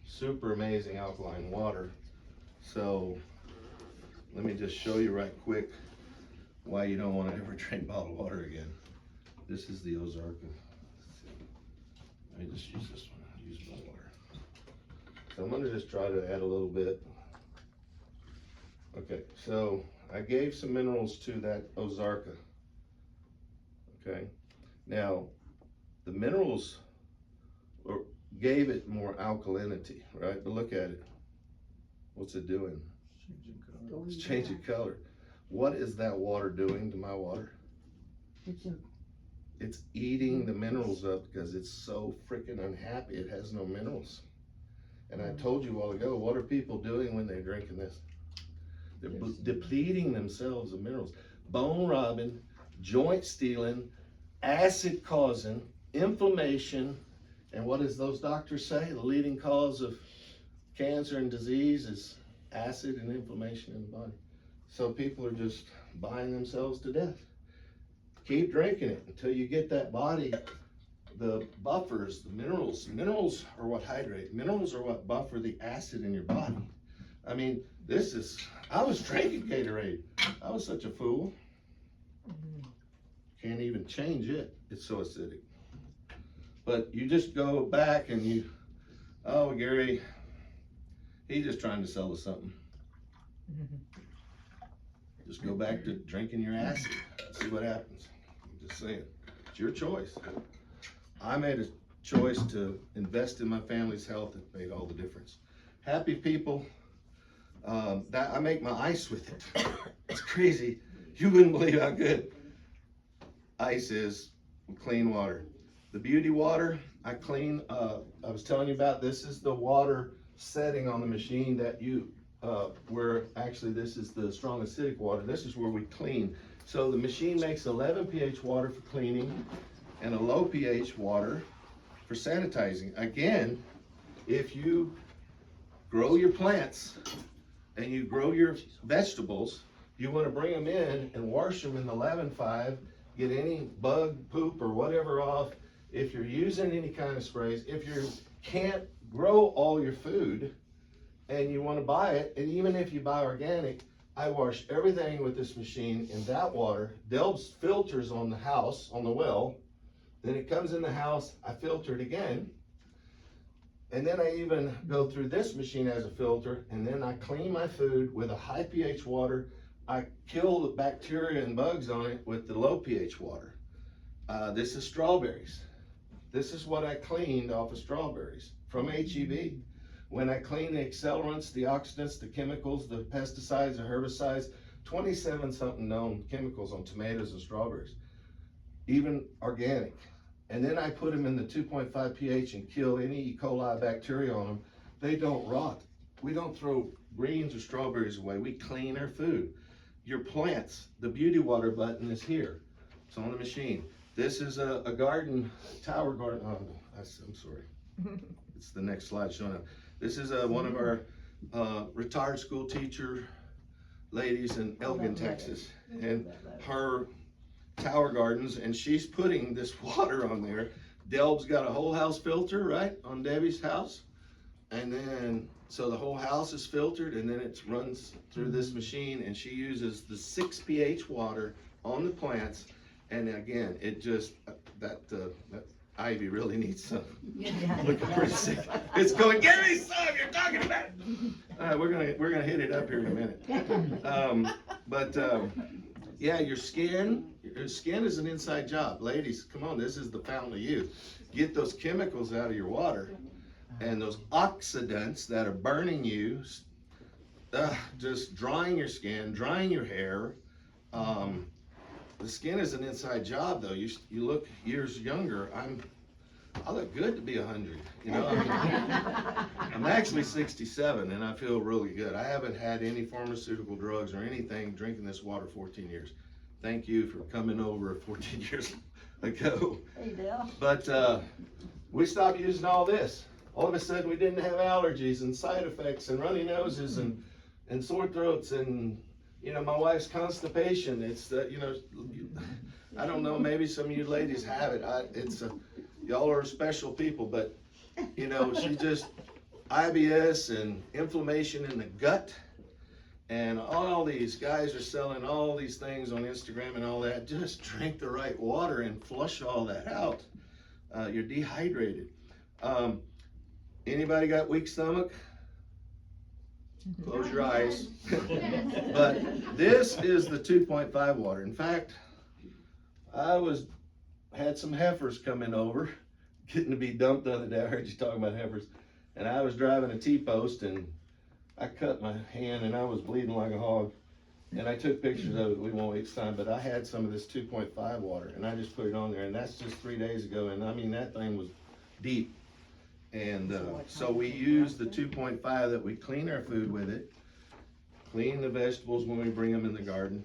Super amazing alkaline water. So let me just show you right quick why you don't want to ever drink bottled water again. This is the Ozarka. Let me just use this one. I'll use my water. So I'm going to just try to add a little bit. Okay, so I gave some minerals to that Ozarka. Okay, now the minerals gave it more alkalinity, right? But look at it. What's it doing? It's changing color. What is that water doing to my water? It's eating the minerals up because it's so freaking unhappy. It has no minerals. And I told you a while ago, what are people doing when they're drinking this? They're depleting themselves of minerals. Bone robbing, joint stealing, acid causing, inflammation. And what does those doctors say? The leading cause of cancer and disease is acid and inflammation in the body. So people are just buying themselves to death. Keep drinking it until you get that body, the buffers, the minerals. Minerals are what hydrate. Minerals are what buffer the acid in your body. I mean, I was drinking Gatorade. I was such a fool. Can't even change it. It's so acidic. But you just go back and you, oh, Gary, he's just trying to sell us something. Just go back to drinking your acid, see what happens. I'm just saying, it's your choice. I made a choice to invest in my family's health. It made all the difference. Happy people, that I make my ice with it. It's crazy. You wouldn't believe how good ice is with clean water. The beauty water, I clean, I was telling you about, this is the water setting on the machine that you, where actually this is the strong acidic water. This is where we clean. So the machine makes 11 pH water for cleaning and a low pH water for sanitizing. Again, if you grow your plants and you grow your vegetables, you want to bring them in and wash them in the 11.5, get any bug, poop, or whatever off. If you're using any kind of sprays, if you can't grow all your food and you want to buy it, and even if you buy organic, I wash everything with this machine in that water. Delb's filters on the house, on the well, then it comes in the house, I filter it again, and then I even go through this machine as a filter, and then I clean my food with a high pH water. I kill the bacteria and bugs on it with the low pH water. This is strawberries. This is what I cleaned off of strawberries from HEB. When I clean the accelerants, the oxidants, the chemicals, the pesticides, the herbicides, 27 something known chemicals on tomatoes and strawberries, even organic. And then I put them in the 2.5 pH and kill any E. coli bacteria on them. They don't rot. We don't throw greens or strawberries away. We clean our food. Your plants, the beauty water button is here. It's on the machine. This is a garden, tower garden. Oh, I'm sorry. It's the next slide showing up. This is one of our retired school teacher ladies in Elgin, Texas. And her tower gardens, and she's putting this water on there. Delb's got a whole house filter, right, on Debbie's house. And then, so the whole house is filtered, and then it runs through this machine, and she uses the 6 pH water on the plants. And again, it just, that ivy really needs some. Looking pretty sick. It's going, give me some, you're talking about it. All right, we're gonna hit it up here in a minute. Yeah, your skin is an inside job. Ladies, come on, this is the fountain of youth. Get those chemicals out of your water and those oxidants that are burning you, just drying your skin, drying your hair. The skin is an inside job though. You look years younger. I look good to be 100, you know. I'm actually 67 and I feel really good. I haven't had any pharmaceutical drugs or anything drinking this water 14 years. Thank you for coming over 14 years ago. Hey, Dale. But we stopped using all this. All of a sudden we didn't have allergies and side effects and runny noses and sore throats and, you know, my wife's constipation. It's that, you know, I don't know, maybe some of you ladies have it. Y'all are special people, but you know, she just IBS and inflammation in the gut, and all these guys are selling all these things on Instagram and all that. Just drink the right water and flush all that out. You're dehydrated. Anybody got weak stomach? Close your eyes. But this is the 2.5 water. In fact, had some heifers coming over, getting to be dumped the other day. I heard you talking about heifers. And I was driving a T-post and I cut my hand and I was bleeding like a hog. And I took pictures of it. We won't waste time, but I had some of this 2.5 water and I just put it on there, and that's just 3 days ago. And I mean, that thing was deep. And so we use the 2.5 that we clean our food with it, clean the vegetables when we bring them in the garden.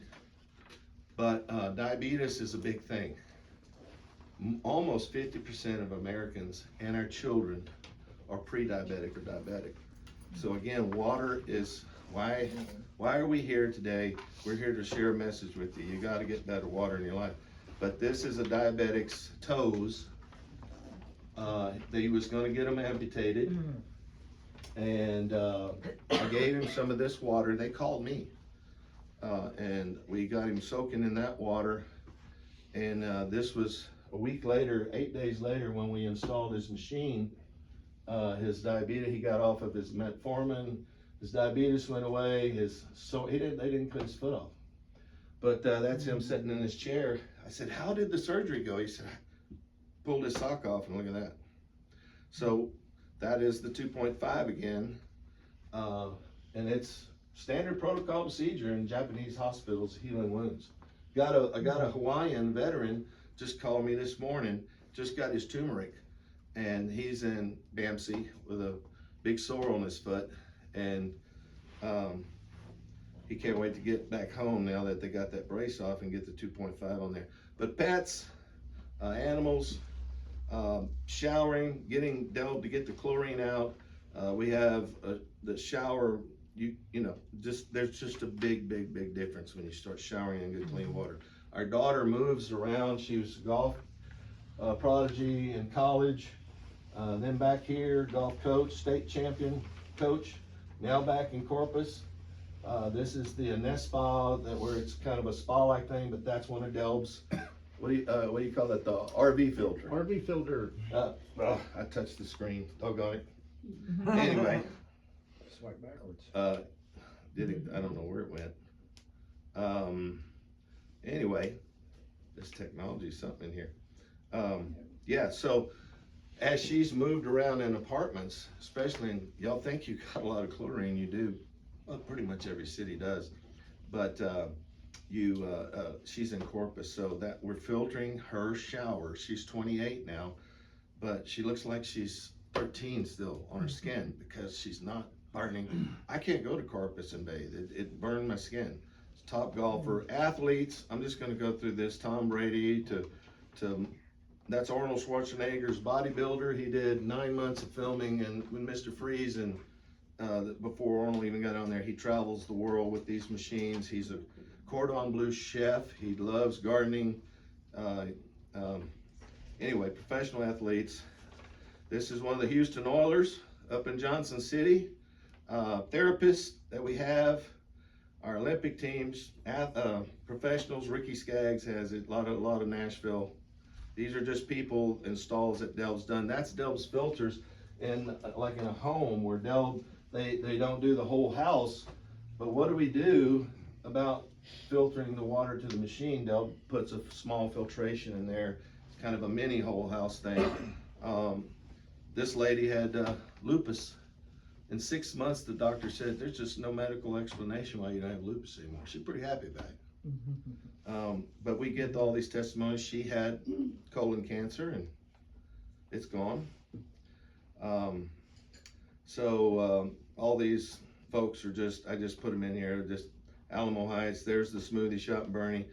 But diabetes is a big thing. Almost 50% of Americans and our children are pre-diabetic or diabetic. So again, water is why are we here today? We're here to share a message with you. You got to get better water in your life. But this is a diabetic's toes. He was going to get them amputated, and I gave him some of this water. They called me, and we got him soaking in that water. And this was a week later, 8 days later, when we installed his machine, his diabetes, he got off of his metformin, his diabetes went away, they didn't cut his foot off. But that's him sitting in his chair. I said, how did the surgery go? He said, I pulled his sock off, and look at that. So that is the 2.5 again. And it's standard protocol procedure in Japanese hospitals healing wounds. I got a Hawaiian veteran just called me this morning, just got his turmeric, and he's in Bamsey with a big sore on his foot, and he can't wait to get back home now that they got that brace off and get the 2.5 on there. But pets, animals, showering, getting Delb to get the chlorine out. We have the shower, there's just a big difference when you start showering in good clean water. Our daughter moves around. She was a golf prodigy in college, then back here, golf coach, state champion coach, now back in Corpus. This is the Nest Spa, where it's kind of a spa-like thing, but that's one of Delb's, what do you call it, the RV filter. RV filter. I touched the screen, doggone it. Anyway. Swipe backwards. I don't know where it went. Anyway, this technology is something in here. Yeah, so as she's moved around in apartments, especially y'all think you got a lot of chlorine, you do. Well, pretty much every city does. But she's in Corpus, so that we're filtering her shower. She's 28 now, but she looks like she's 13 still on her skin because she's not burning. I can't go to Corpus and bathe. It burned my skin. Top golfer, athletes. I'm just going to go through this. Tom Brady to that's Arnold Schwarzenegger's bodybuilder. He did 9 months of filming and with Mr. Freeze, and before Arnold even got on there, he travels the world with these machines. He's a cordon bleu chef. He loves gardening. Anyway, professional athletes. This is one of the Houston Oilers up in Johnson City. Therapists that we have, our Olympic teams, professionals. Ricky Skaggs has it, a lot of Nashville. These are just people, installs that Delb's done. That's Delb's filters, and like in a home where Delb, they don't do the whole house, but what do we do about filtering the water to the machine? Delb puts a small filtration in there. It's kind of a mini whole house thing. This lady had lupus. In 6 months, the doctor said, there's just no medical explanation why you don't have lupus anymore. She's pretty happy about it. But we get all these testimonies. She had colon cancer and it's gone. All these folks are I just put them in here, just Alamo Heights. There's the smoothie shop in Bernie.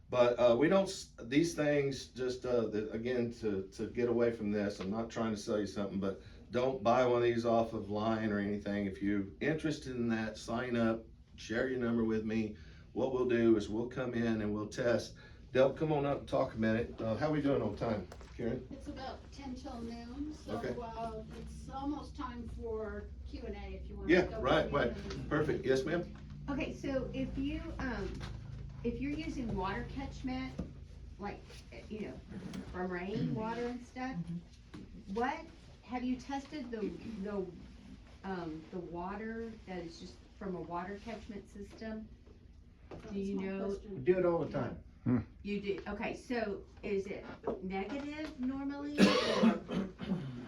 But we don't, these things just, again, to get away from this, I'm not trying to sell you something, but don't buy one of these off of line or anything. If you're interested in that, sign up, share your number with me. What we'll do is we'll come in and we'll test. Delb, come on up and talk a minute. How are we doing on time, Karen? It's about 10 till noon, so Okay. It's almost time for Q&A if you want Yeah, to go. right. Perfect. Yes, ma'am? Okay, so if you're using water catchment, like, from rain water and stuff, have you tested the water that is just from a water catchment system? Do you know? We do it all the time. You do, okay, so is it negative normally?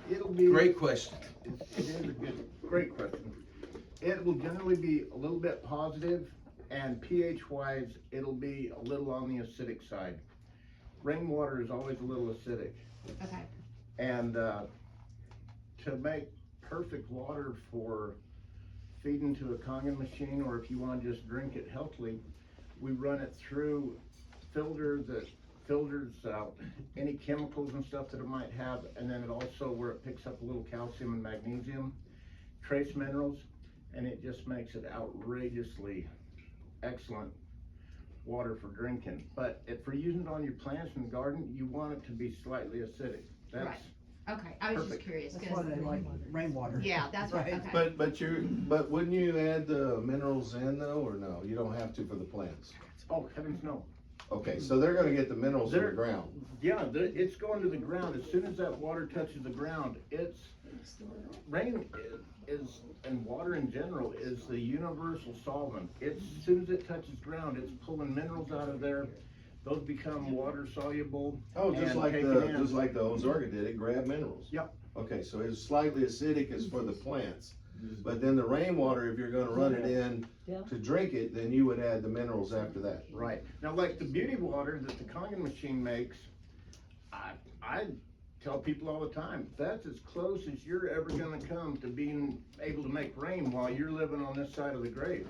It'll be. Great question. It is a great question. It will generally be a little bit positive, and pH wise, it'll be a little on the acidic side. Rainwater is always a little acidic. Okay, And to make perfect water for feeding to a Kangen machine, or if you want to just drink it healthily, we run it through filter that filters out any chemicals and stuff that it might have, and then it also, where it picks up a little calcium and magnesium, trace minerals, and it just makes it outrageously excellent water for drinking. But for using it on your plants in the garden, you want it to be slightly acidic. That's right, okay, I was just perfect. curious, That's why cause, they like rainwater. yeah, that's right, Right. okay. But wouldn't you add the minerals in though, or no? You don't have to for the plants. Oh, heavens no. Okay, so they're gonna get the minerals in the They're- ground. Yeah, it's going to the ground. As soon as that water touches the ground, rain is, and water in general, is the universal solvent. As soon as it touches ground, it's pulling minerals out of there. Those become water soluble. Oh, just and like taken the, in. just like the Ozarka did, it grabbed minerals. Yep. Okay, so it's slightly acidic as for the plants, but then the rainwater, if you're gonna run it in Yeah. to drink it, then you would add the minerals after that. Right. Now, like the beauty water that the Kangen machine makes, I tell people all the time, that's as close as you're ever gonna come to being able to make rain while you're living on this side of the grave.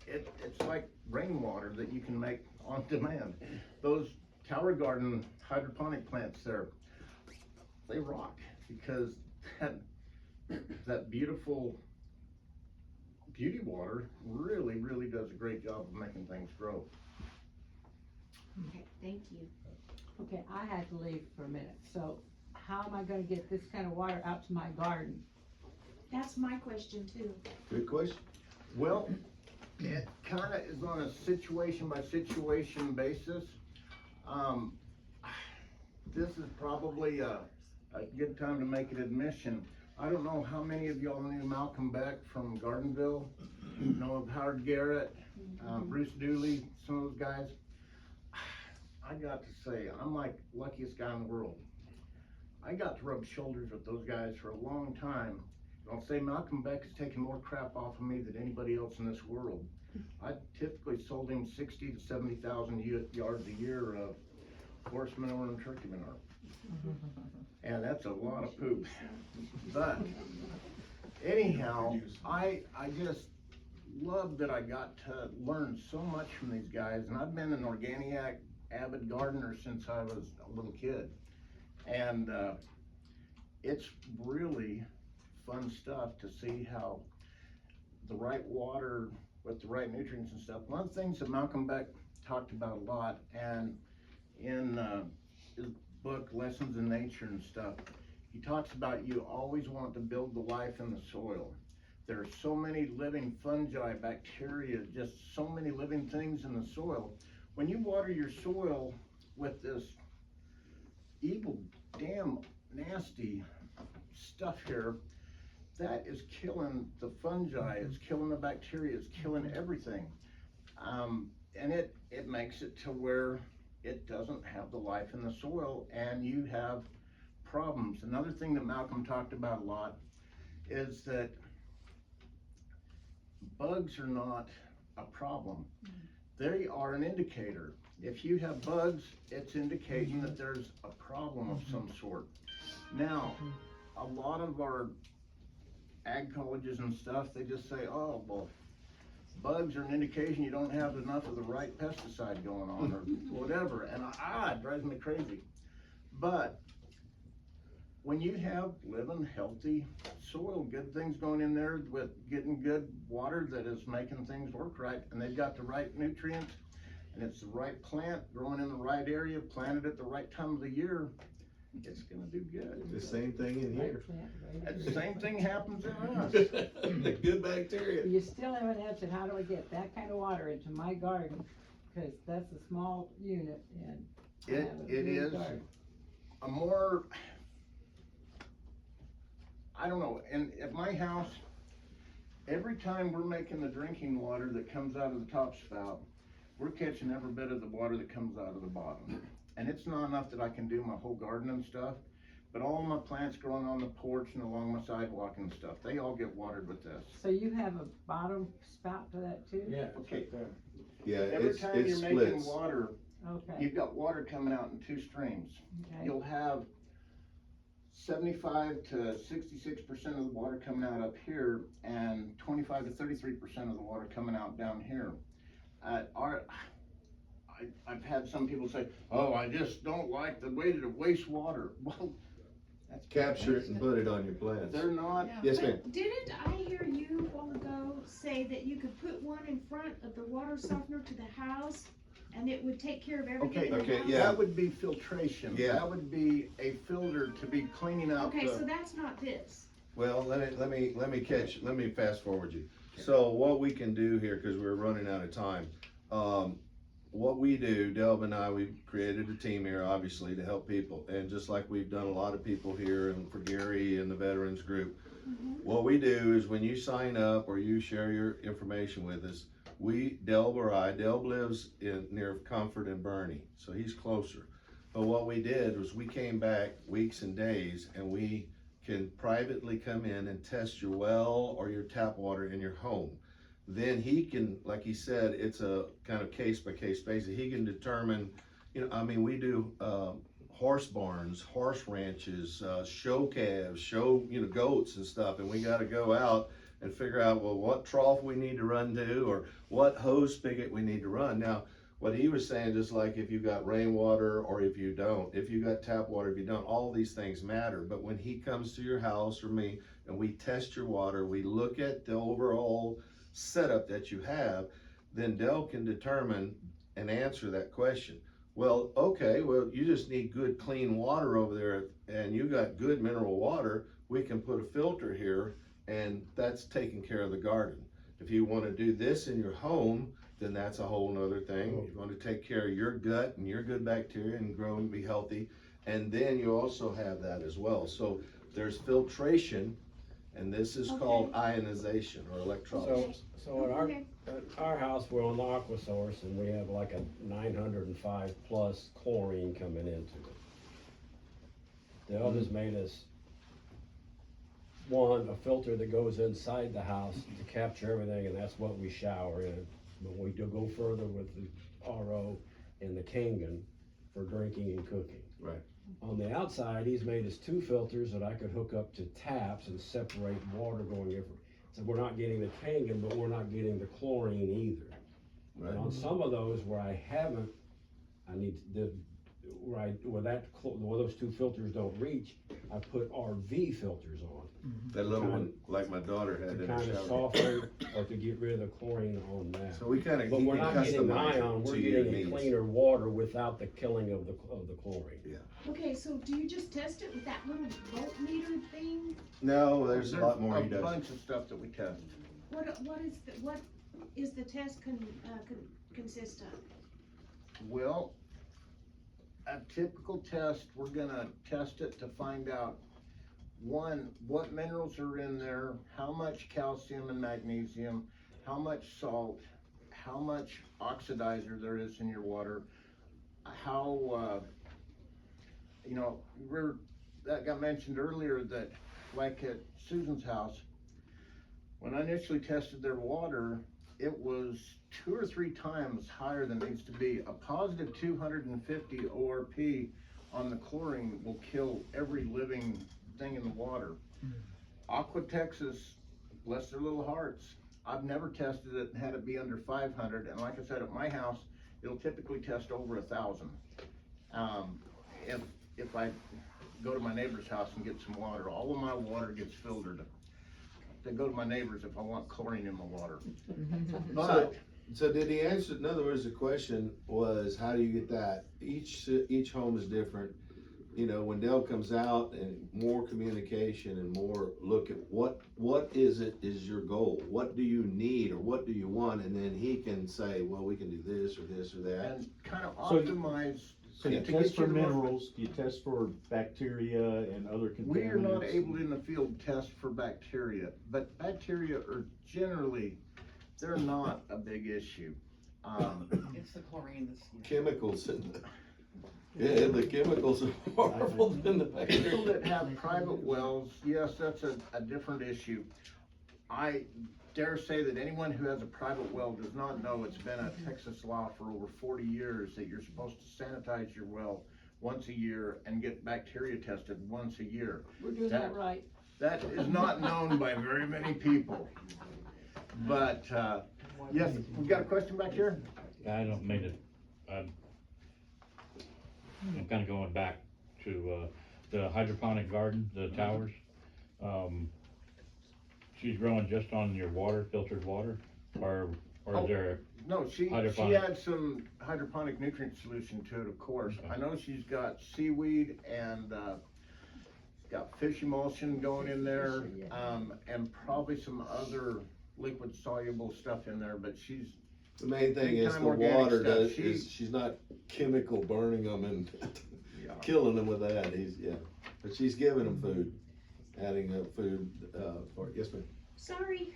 It's like rainwater that you can make on demand. Those tower garden hydroponic plants there, they rock because that beautiful beauty water really, really does a great job of making things grow. Okay, thank you. Okay, I had to leave for a minute, so how am I gonna get this kind of water out to my garden? That's my question too. Good question. Well, it kinda is on a situation by situation basis. This is probably a good time to make an admission. I don't know how many of y'all knew Malcolm Beck from Gardenville, know of Howard Garrett, Bruce Dooley, some of those guys. I got to say, I'm like luckiest guy in the world. I got to rub shoulders with those guys for a long time. And I'll say Malcolm Beck has taken more crap off of me than anybody else in this world. I typically sold him 60 to 70,000 yards a year of horse manure and turkey manure. And that's a lot of poop. But anyhow, I just love that I got to learn so much from these guys. And I've been an organic avid gardener since I was a little kid. And it's really fun stuff to see how the right water with the right nutrients and stuff. One of the things that Malcolm Beck talked about a lot, and in his book Lessons in Nature and stuff, he talks about you always want to build the life in the soil. There are so many living fungi, bacteria, just so many living things in the soil. When you water your soil with this evil, damn, nasty stuff here, that is killing the fungi, it's killing the bacteria, it's killing everything. And it makes it to where it doesn't have the life in the soil and you have problems. Another thing that Malcolm talked about a lot is that bugs are not a problem. They are an indicator. If you have bugs, it's indicating that there's a problem of some sort. Now, a lot of our ag colleges and stuff, they just say, oh, well, bugs are an indication you don't have enough of the right pesticide going on or whatever. And it drives me crazy. But when you have living, healthy soil, good things going in there with getting good water that is making things work right, and they've got the right nutrients, and it's the right plant growing in the right area, planted at the right time of the year, it's gonna do good. The same thing in here. And the same thing happens in us. Good bacteria. You still haven't answered, how do I get that kind of water into my garden? Cause that's a small unit and I have a It big is garden. a more, I don't know, and at my house, every time we're making the drinking water that comes out of the top spout, we're catching every bit of the water that comes out of the bottom. And it's not enough that I can do my whole garden and stuff, but all my plants growing on the porch and along my sidewalk and stuff, they all get watered with this. So you have a bottom spout for that too? Yeah. Okay. Yeah, Every it's, time it you're making splits. water, Okay, you've got water coming out in two streams. okay, You'll have 75 to 66% of the water coming out up here and 25 to 33% of the water coming out down here. I've had some people say, oh, I just don't like the way that it wastes water. Well, that's Capture it and put it on your plants. They're not. Yes, ma'am. Didn't I hear you a while ago say that you could put one in front of the water softener to the house and it would take care of everything in the Okay, house? yeah. That would be filtration. Yeah. That would be a filter to be cleaning out Okay, so the, that's not this. Well, let me fast forward you. So what we can do here, cause we're running out of time, what we do, Delb and I, we've created a team here, obviously, to help people. And just like we've done a lot of people here and for Gary and the veterans group, what we do is when you sign up or you share your information with us, Delb lives near Comfort and Bernie, so he's closer. But what we did was we came back weeks and days, and we can privately come in and test your well or your tap water in your home. Then he can, like he said, it's a kind of case by case basis. He can determine, we do horse barns, horse ranches, show calves, goats and stuff, and we got to go out and figure out, well, what trough we need to run to or what hose spigot we need to run. Now, what he was saying, just like if you got rainwater or if you don't, if you got tap water, if you don't, all these things matter. But when he comes to your house or me and we test your water, we look at the overall setup that you have, then Dell can determine and answer that question. Well, okay, well, you just need good clean water over there and you got good mineral water, we can put a filter here and that's taking care of the garden. If you want to do this in your home, then that's a whole nother thing. You want to take care of your gut and your good bacteria and grow and be healthy. And then you also have that as well. So there's filtration, and this is called ionization or electrolysis. So at our house, we're on the aqua source and we have like a 905 plus chlorine coming into it. The others made us a filter that goes inside the house to capture everything, and that's what we shower in. But we do go further with the RO and the Kangen for drinking and cooking. Right. On the outside, he's made us 2 filters that I could hook up to taps and separate water going everywhere. So we're not getting the Kangen, but we're not getting the chlorine either. Right. And on some of those where I haven't, where those 2 filters don't reach, I put RV filters on. That little one, like my daughter had To in the kind of shower. soften or to get rid of the chlorine on that. So we kind of, But he we're can not getting customize ion, it we're to your getting a needs. cleaner water without the killing of the chlorine. Yeah. Okay, so do you just test it with that little voltmeter thing? No, there's a lot more he A does. bunch of stuff that we test. What is the test consist of? Well, a typical test, we're gonna test it to find out, one, what minerals are in there, how much calcium and magnesium, how much salt, how much oxidizer there is in your water, how, that got mentioned earlier that, like at Susan's house, when I initially tested their water, it was 2 or 3 times higher than it needs to be. A positive 250 ORP on the chlorine will kill every living thing in the water. Aqua Texas, bless their little hearts, I've never tested it and had it be under 500, and like I said, at my house, it'll typically test over 1,000. If I go to my neighbor's house and get some water, all of my water gets filtered. To go to my neighbors if I want chlorine in my water. But So did he answer, in other words, the question was, how do you get that? Each home is different. When Dell comes out and more communication and more look at what is your goal? What do you need or what do you want? And then he can say, well, we can do this or this or that. and kind of So optimize. So you to test get for you the most- minerals, you test for bacteria and other contaminants. We are not able in the field to test for bacteria, but bacteria are generally, they're not a big issue. It's the chlorine that's. Chemicals in the chemicals are horrible than the People bacteria. that have private wells, yes, that's a different issue. I dare say that anyone who has a private well does not know it's been a Texas law for over 40 years that you're supposed to sanitize your well once a year and get bacteria tested once a year. We're doing that right. That is not known by very many people. But, yes, we've got a question back here? I don't mean to, I'm kind of going back to, the hydroponic garden, the towers. She's growing just on your water, filtered water, or is there? No, she hydroponic? had some hydroponic nutrient solution to it, of course. Okay. I know she's got seaweed and, got fish emulsion going in there, and probably some other liquid soluble stuff in there, but she's The main thing Big is time the organic water stuff. does, is, she's not chemical burning them and Yeah. killing them with that, but she's giving them food, adding up food, yes, ma'am? Sorry.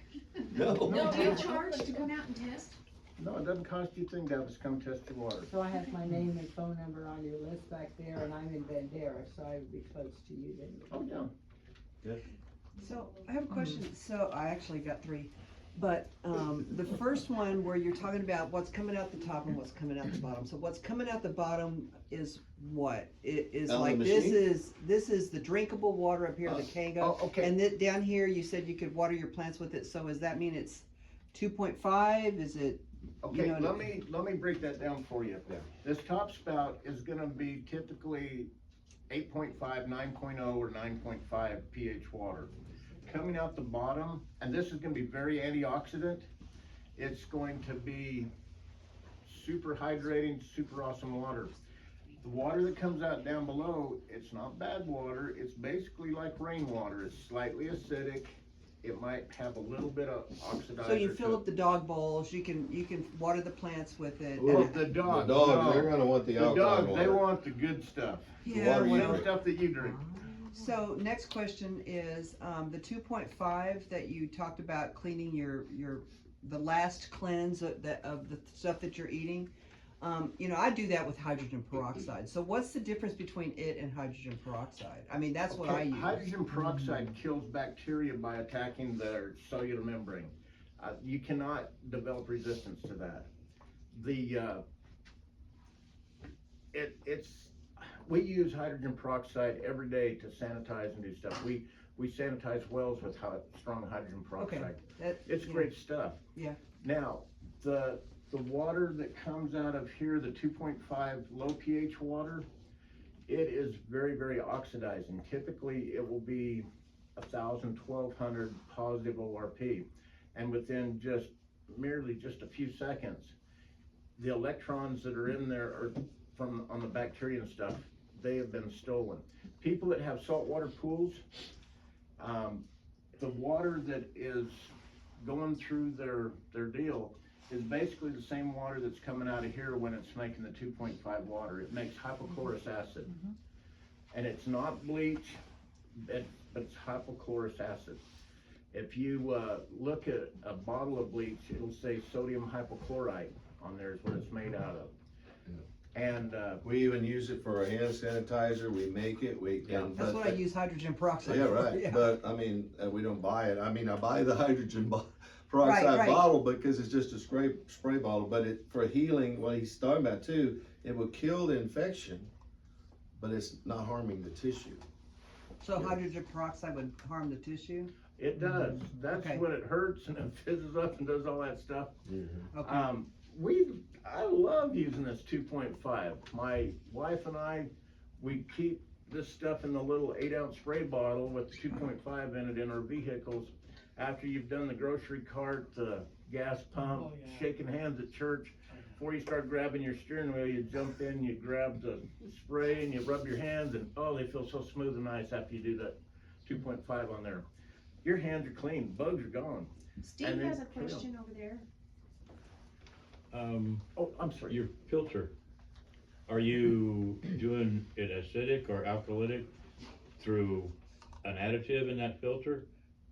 No. No, do you charge to come out and test? No, it doesn't cost you a thing to have us come test your water. So I have my name and phone number on your list back there, and I'm in Bandera, so I would be close to you then. Oh, yeah. So, I have a question, so, I actually got three, but, the first one where you're talking about what's coming out the top and what's coming out the bottom, so what's coming out the bottom is what? It is Out of the like, machine? this is the drinkable water up here, the Kango, Oh, okay. and then down here, you said you could water your plants with it, so does that mean it's 2.5, is it? Okay, You know, let me break that down for you. Yeah. This top spout is gonna be typically 8.5, 9.0, or 9.5 pH water. Coming out the bottom, and this is gonna be very antioxidant, it's going to be super hydrating, super awesome water. The water that comes out down below, it's not bad water, it's basically like rainwater, it's slightly acidic, it might have a little bit of oxidizer. So you to fill it. up the dog bowls, you can water the plants with it. Well, and- The dogs, The dogs, no. they're gonna want the The alkaline dogs, they water. want the good stuff. Yeah, water you well, Same stuff that you drink. so next question is, the 2.5 that you talked about cleaning the last cleanse of the stuff that you're eating. You know, I do that with hydrogen peroxide. So what's the difference between it and hydrogen peroxide? I mean, that's what I Okay, use. hydrogen peroxide kills bacteria by attacking their cellular membrane. You cannot develop resistance to that. We use hydrogen peroxide every day to sanitize and do stuff. We sanitize wells with strong hydrogen peroxide. It's yeah. great stuff. Yeah. Now, the water that comes out of here, the 2.5 low pH water, it is very, very oxidizing. Typically, it will be 1,000, 1,200 positive ORP. And within merely just a few seconds, the electrons that are in there are on the bacteria and stuff, they have been stolen. People that have saltwater pools, the water that is going through their deal is basically the same water that's coming out of here when it's making the 2.5 water. It makes hypochlorous acid. And it's not bleach, but it's hypochlorous acid. If you look at a bottle of bleach, it'll say sodium hypochlorite on there is what it's made out of. And We even use it for our hand sanitizer, we make it, That's what I use hydrogen peroxide Yeah, for. right, Yeah. but I mean, we don't buy it, I mean, I buy the hydrogen peroxide right. bottle because it's just a spray bottle, but for healing, what he's talking about too, it will kill the infection, but it's not harming the tissue. So hydrogen peroxide would harm the tissue? it does. That's Okay. when it hurts and it fizzes up and does all that stuff. Okay. I love using this 2.5. My wife and I, we keep this stuff in the little 8-ounce spray bottle with 2.5 in it in our vehicles. After you've done the grocery cart, the gas pump, shaking hands at church, before you start grabbing your steering wheel, you jump in, you grab the spray and you rub your hands and oh, they feel so smooth and nice after you do that 2.5 on there. Your hands are clean, bugs are gone. Steve And has a then kill 'em. question over there. Oh, I'm sorry. Your filter, are you doing it acidic or alkalytic through an additive in that filter?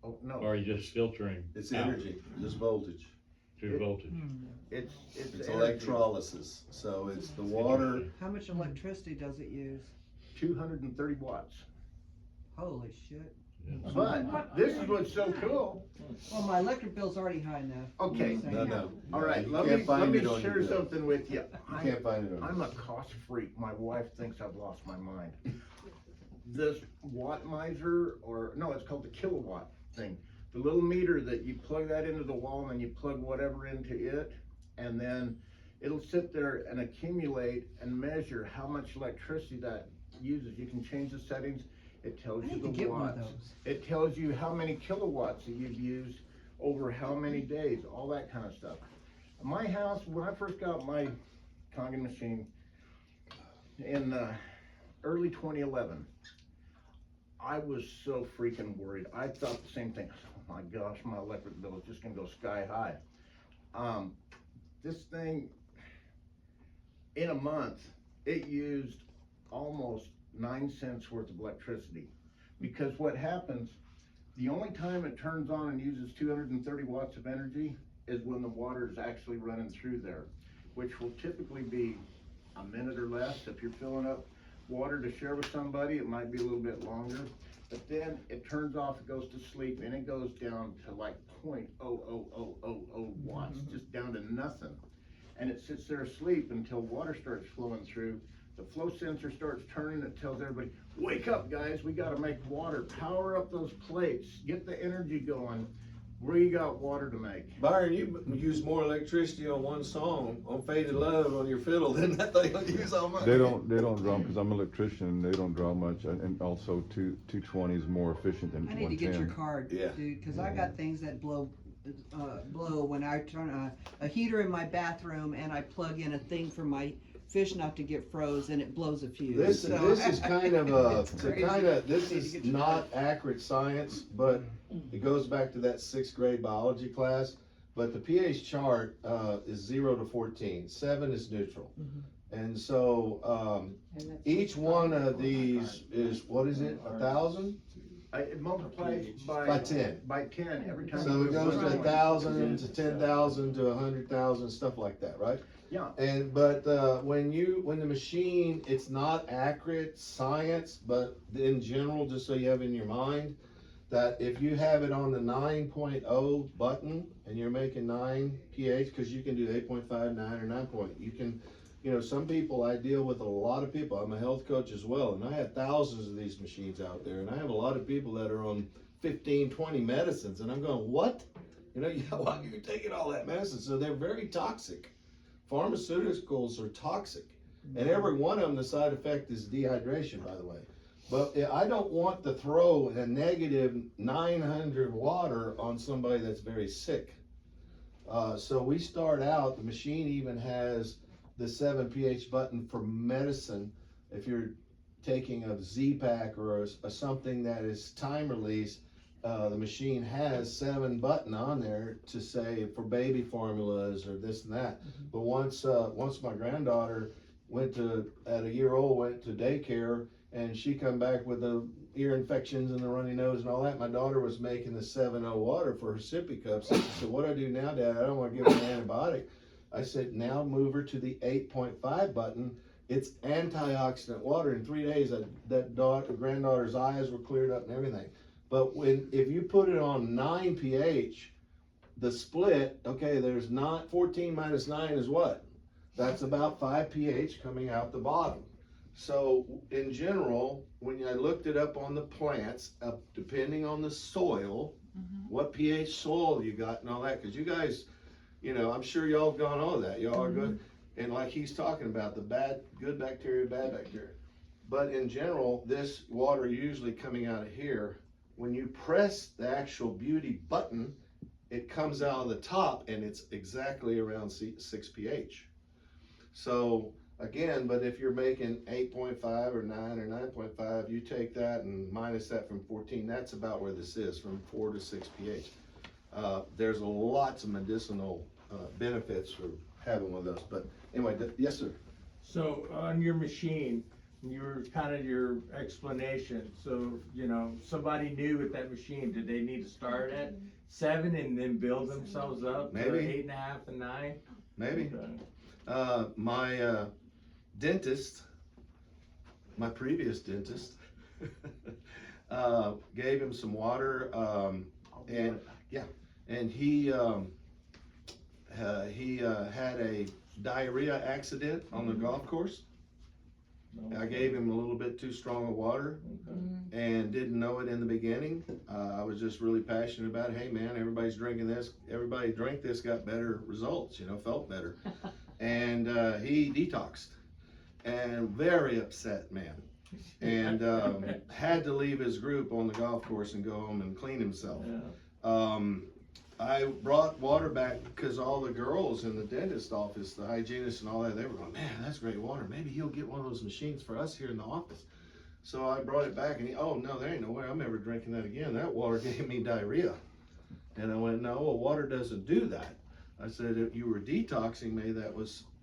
Oh, no. Or are you just filtering It's out energy, just voltage. through voltage? It's It's energy. electrolysis, so it's the water. How much electricity does it use? 230 watts. Holy shit. But this is what's so cool. Well, my electric bill's already high enough. Okay. No. All right, You let can't me find it on share your bill. something with you. You can't find it on. I'm a cost freak. My wife thinks I've lost my mind. This watt miser, or no, it's called the kilowatt thing. The little meter that you plug that into the wall and then you plug whatever into it, and then it'll sit there and accumulate and measure how much electricity that uses. You can change the settings. It tells I you need the to get one of watts. those. It tells you how many kilowatts that you've used over how many days, all that kind of stuff. My house, when I first got my Kangen machine in early 2011, I was so freaking worried. I thought the same thing. Oh my gosh, my electric bill is just gonna go sky high. this thing, in a month, it used almost 9 cents worth of electricity. Because what happens, the only time it turns on and uses 230 watts of energy is when the water is actually running through there, which will typically be a minute or less. If you're filling up water to share with somebody, it might be a little bit longer. But then it turns off, it goes to sleep, and it goes down to like 0.00000 watts, just down to nothing. And it sits there asleep until water starts flowing through. The flow sensor starts turning, it tells everybody, wake up guys, we gotta make water, power up those plates, get the energy going. We got water to make. Byron, you use more electricity on one song, on Faded Love on your fiddle than that thing will use all month. They don't draw, because I'm an electrician, they don't draw much, and also 220 is more efficient than 110. I need to get your card, Yeah. dude, cause I got things that blow when I turn a heater in my bathroom and I plug in a thing for my fish not to get froze, and it blows a fuse. This is kind of It's crazy. this Need to is get your not accurate science, but it goes back to that 6th grade biology class. But the pH chart is 0 to 14. 7 is neutral. And so each one of these is, what is it, 1,000? It multiplies By 10. By 10 every time. So it goes to 1,000 to 10,000 to 100,000, stuff like that, right? Yeah. And but when the machine, it's not accurate science, but in general, just so you have in your mind, that if you have it on the 9.0 button and you're making 9 pH, because you can do 8.5, 9, or 9 point, you can, you know, some people, I deal with a lot of people. I'm a health coach as well, and I have thousands of these machines out there, and I have a lot of people that are on 15, 20 medicines, and I'm going, what? You know, why are you taking all that medicine? So they're very toxic. Pharmaceuticals are toxic, and every one of them, the side effect is dehydration, by the way. But I don't want to throw a negative 900 water on somebody that's very sick. So we start out, the machine even has the 7 pH button for medicine. If you're taking a Z-Pack or a something that is time release, the machine has 7 button on there to say for baby formulas or this and that. But once my granddaughter at a year old, went to daycare, and she come back with the ear infections and the runny nose and all that, my daughter was making the 7.0 water for her sippy cups. And she said, what do I do now, Dad? I don't want to give her an antibiotic. I said, now move her to the 8.5 button. It's antioxidant water. In 3 days, that granddaughter's eyes were cleared up and everything. But if you put it on 9 pH, the split, okay, there's not 14 minus 9 is what? That's about 5 pH coming out the bottom. So in general, when I looked it up on the plants, depending on the soil, what pH soil you got and all that, because you guys, you know, I'm sure y'all have gone over that. Y'all are good. And like he's talking about the good bacteria, bad bacteria. But in general, this water usually coming out of here, when you press the actual beauty button, it comes out of the top and it's exactly around 6 pH. So again, but if you're making 8.5 or 9 or 9.5, you take that and minus that from 14, that's about where this is, from 4 to 6 pH. There's lots of medicinal benefits for having one of those. But anyway, yes, sir. So on your machine, your explanation, so, you know, somebody new with that machine, did they need to start at 7 and then build themselves up to Maybe 8.5 and 9? Maybe. Okay. My dentist, my previous dentist, gave him some water, and he had a diarrhea accident on the golf course. I gave him a little bit too strong of water, and didn't know it in the beginning. I was just really passionate about, hey man, everybody's drinking this. Everybody drank this, got better results, you know, felt better. And he detoxed, and very upset man. And had to leave his group on the golf course and go home and clean himself. I brought water back because all the girls in the dentist office, the hygienists and all that, they were going, man, that's great water. Maybe he'll get one of those machines for us here in the office. So I brought it back, and oh no, there ain't no way I'm ever drinking that again. That water gave me diarrhea. And I went, no, well, water doesn't do that. I said, if you were detoxing me,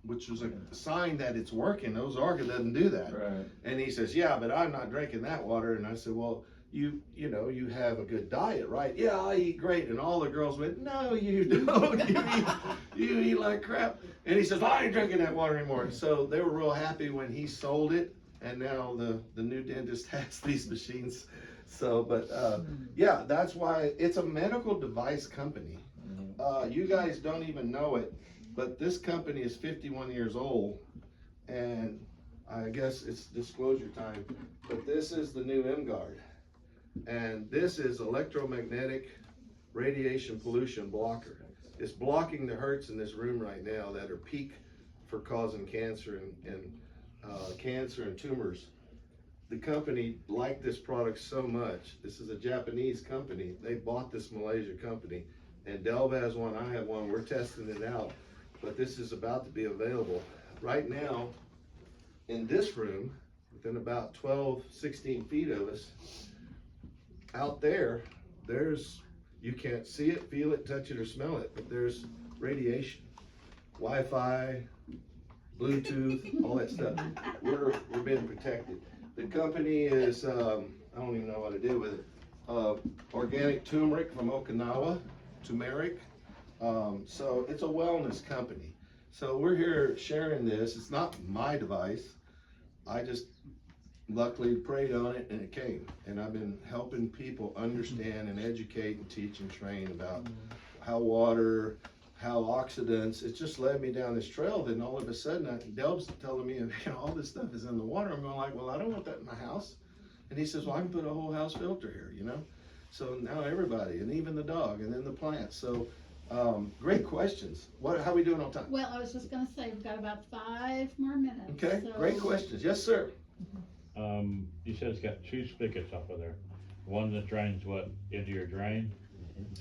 which was a sign that it's working. Those Arga doesn't do that. Right. And he says, yeah, but I'm not drinking that water. And I said, well, you have a good diet, right? Yeah, I eat great. And all the girls went, no, you don't. You eat like crap. And he says, well, I ain't drinking that water anymore. So they were real happy when he sold it. And now the new dentist has these machines. So, but yeah, that's why it's a medical device company. You guys don't even know it, but this company is 51 years old, and I guess it's disclosure time, but this is the new M-Guard, and this is electromagnetic radiation pollution blocker. It's blocking the hertz in this room right now that are peak for causing cancer and tumors. The company liked this product so much. This is a Japanese company. They bought this Malaysia company, and Delve has one, I have one. We're testing it out, but this is about to be available. Right now, in this room, within about 12, 16 feet of us, out there, you can't see it, feel it, touch it, or smell it, but there's radiation, Wi-Fi, Bluetooth, all that stuff. We're being protected. The company is, I don't even know what to do with it, organic turmeric from Okinawa, turmeric. So it's a wellness company. So we're here sharing this. It's not my device. I just luckily prayed on it and it came. And I've been helping people understand and educate and teach and train about how water, how oxidants, it just led me down this trail. Then all of a sudden, Delb's telling me, all this stuff is in the water. I'm going like, well, I don't want that in my house. And he says, well, I can put a whole house filter here, So now everybody, and even the dog, and then the plants. So great questions. How are we doing on time? Well, I was just gonna say, we've got about 5 more minutes. Okay, so. great questions. Yes, sir. You said it's got 2 spigots off of there. One that drains into your drain,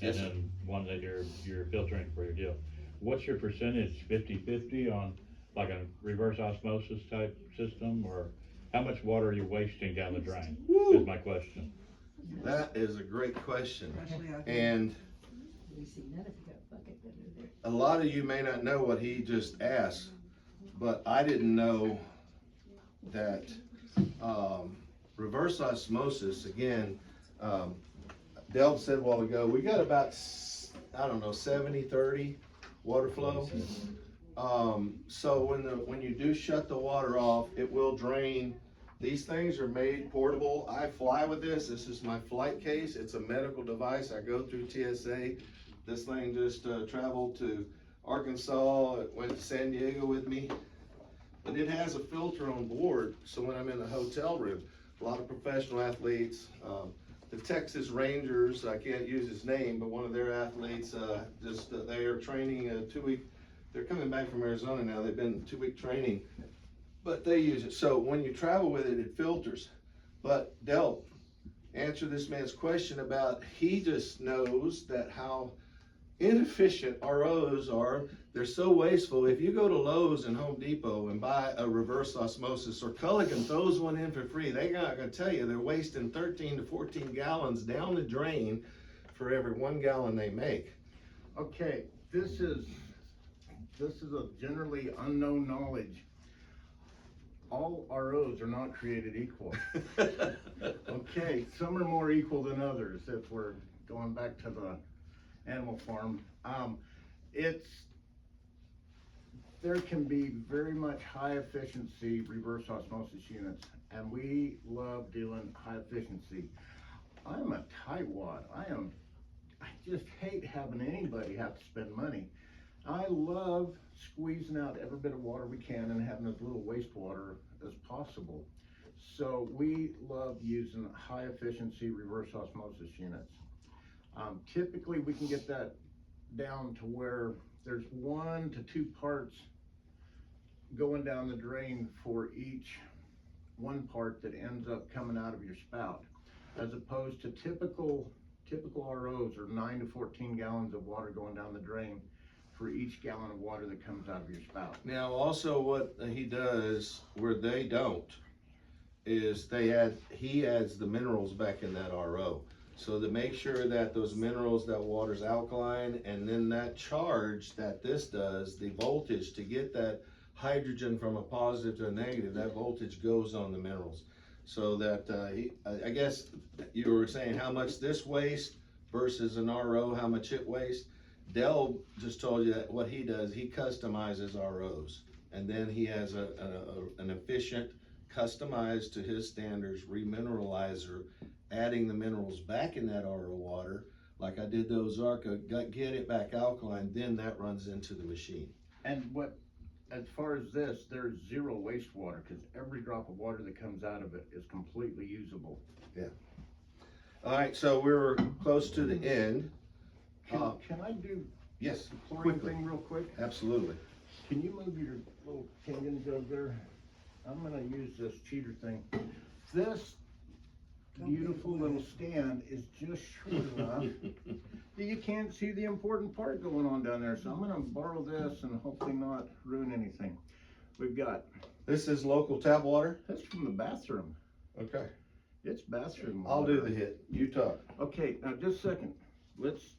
Yes, and then one that you're filtering for your deal. What's your percentage, 50-50 on like a reverse osmosis type system, or how much water are you wasting down the drain? Is my question. That is a great question. And a lot of you may not know what he just asked, but I didn't know that reverse osmosis, again, Delb said a while ago, we got about, 70-30 water flow. So when you do shut the water off, it will drain. These things are made portable. I fly with this. This is my flight case. It's a medical device. I go through TSA. This thing just traveled to Arkansas. It went to San Diego with me. But it has a filter on board. So when I'm in the hotel room, a lot of professional athletes, the Texas Rangers, I can't use his name, but one of their athletes, they are training a 2-week, they're coming back from Arizona now, they've been 2-week training, but they use it. So when you travel with it, it filters. But Del, answer this man's question about, he just knows that how inefficient ROs are. They're so wasteful. If you go to Lowe's and Home Depot and buy a reverse osmosis, or Culligan throws one in for free, they're not going to tell you they're wasting 13 to 14 gallons down the drain for every 1 gallon they make. Okay, this is a generally unknown knowledge. All ROs are not created equal. Okay, some are more equal than others, if we're going back to the animal farm. There can be very much high efficiency reverse osmosis units, and we love doing high efficiency. I'm a tightwad. I just hate having anybody have to spend money. I love squeezing out every bit of water we can and having as little wastewater as possible. So we love using high efficiency reverse osmosis units. Typically we can get that down to where there's 1 to 2 parts going down the drain for each 1 part that ends up coming out of your spout, as opposed to typical ROs are 9 to 14 gallons of water going down the drain for each gallon of water that comes out of your spout. Now also what he does where they don't is he adds the minerals back in that RO. So to make sure that those minerals, that water's alkaline, and then that charge that this does, the voltage to get that hydrogen from a positive to a negative, that voltage goes on the minerals. So that, I guess you were saying how much this wastes versus an RO, how much it wastes. Dell just told you that what he does, he customizes ROs. And then he has an efficient, customized to his standards remineralizer, adding the minerals back in that RO water, like I did the Ozarka, get it back alkaline, then that runs into the machine. And what, as far as this, there's zero wastewater, because every drop of water that comes out of it is completely usable. Yeah. All right, so we're close to the end. Can I do Yes, the chlorine quickly. thing real quick? Absolutely. Can you move your little Kangen jug there? I'm gonna use this cheater thing. This beautiful little stand is just short enough that you can't see the important part going on down there. So I'm gonna borrow this and hopefully not ruin anything. We've got. This is local tap water? That's from the bathroom. Okay. It's bathroom I'll water. do the hit. You talk. Okay, now just a second. Let's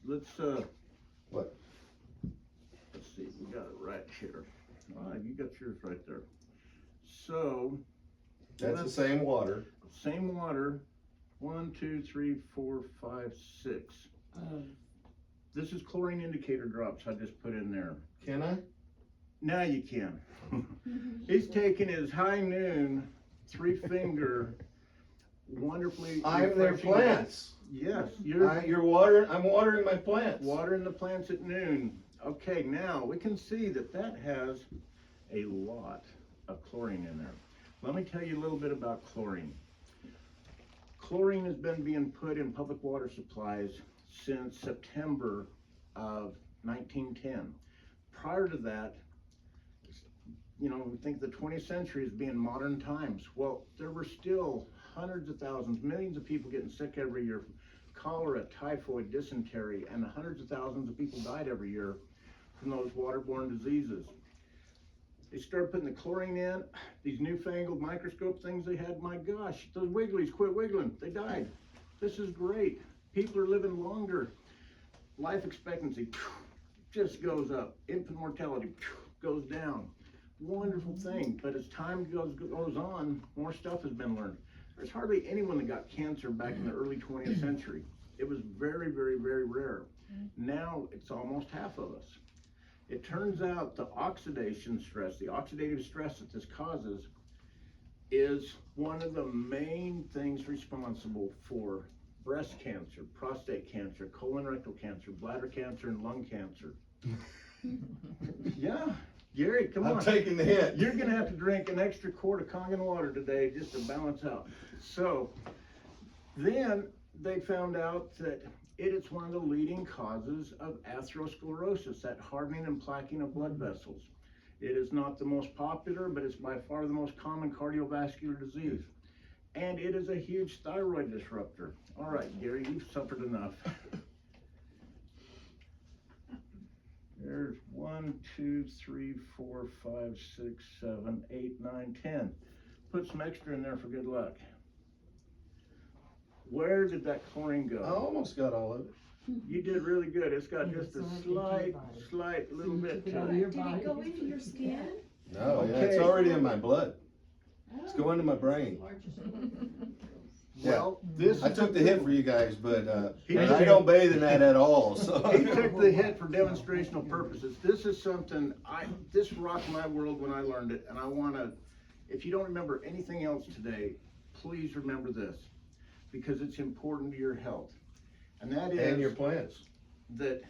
What? Let's see, we got it right here. Ah, you got yours right there. So. That's the same water. Same water. 1, 2, 3, 4, 5, 6. This is chlorine indicator drops I just put in there. Can I? Now you can. He's taking his high noon, 3-finger, wonderfully. I'm their refreshing- plants. Yes, I'm watering my plants. Watering the plants at noon. Okay, now we can see that has a lot of chlorine in there. Let me tell you a little bit about chlorine. Chlorine has been being put in public water supplies since September of 1910. Prior to that, you know, we think the 20th century as being modern times. Well, there were still hundreds of thousands, millions of people getting sick every year from cholera, typhoid, dysentery, and hundreds of thousands of people died every year from those waterborne diseases. They started putting the chlorine in, these newfangled microscope things they had, my gosh, those wigglies quit wiggling, they died. This is great. People are living longer. Life expectancy just goes up. Infant mortality goes down. Wonderful thing, but as time goes on, more stuff has been learned. There's hardly anyone that got cancer back in the early 20th century. It was very, very, very rare. Now it's almost half of us. It turns out the oxidation stress, the oxidative stress that this causes, is one of the main things responsible for breast cancer, prostate cancer, colorectal cancer, bladder cancer, and lung cancer. Yeah, Gary, come on. I'm taking the hint. You're gonna have to drink an extra quart of Kangen water today just to balance out. So then they found out that it is one of the leading causes of atherosclerosis, that hardening and plaquing of blood vessels. It is not the most popular, but it's by far the most common cardiovascular disease. And it is a huge thyroid disruptor. All right, Gary, you've suffered enough. There's 1, 2, 3, 4, 5, 6, 7, 8, 9, 10. Put some extra in there for good luck. Where did that chlorine go? I almost got all of it. You did really good. It's got just a slight little bit to it. Did it go into your skin? No, yeah, it's already in my blood. It's going to my brain. Well, this I took the hit for you guys, but He I did. don't bathe in that at all, so. He took the hit for demonstrational purposes. This is something, this rocked my world when I learned it, and I wanna, if you don't remember anything else today, please remember this, because it's important to your health. And that is. And your plants. That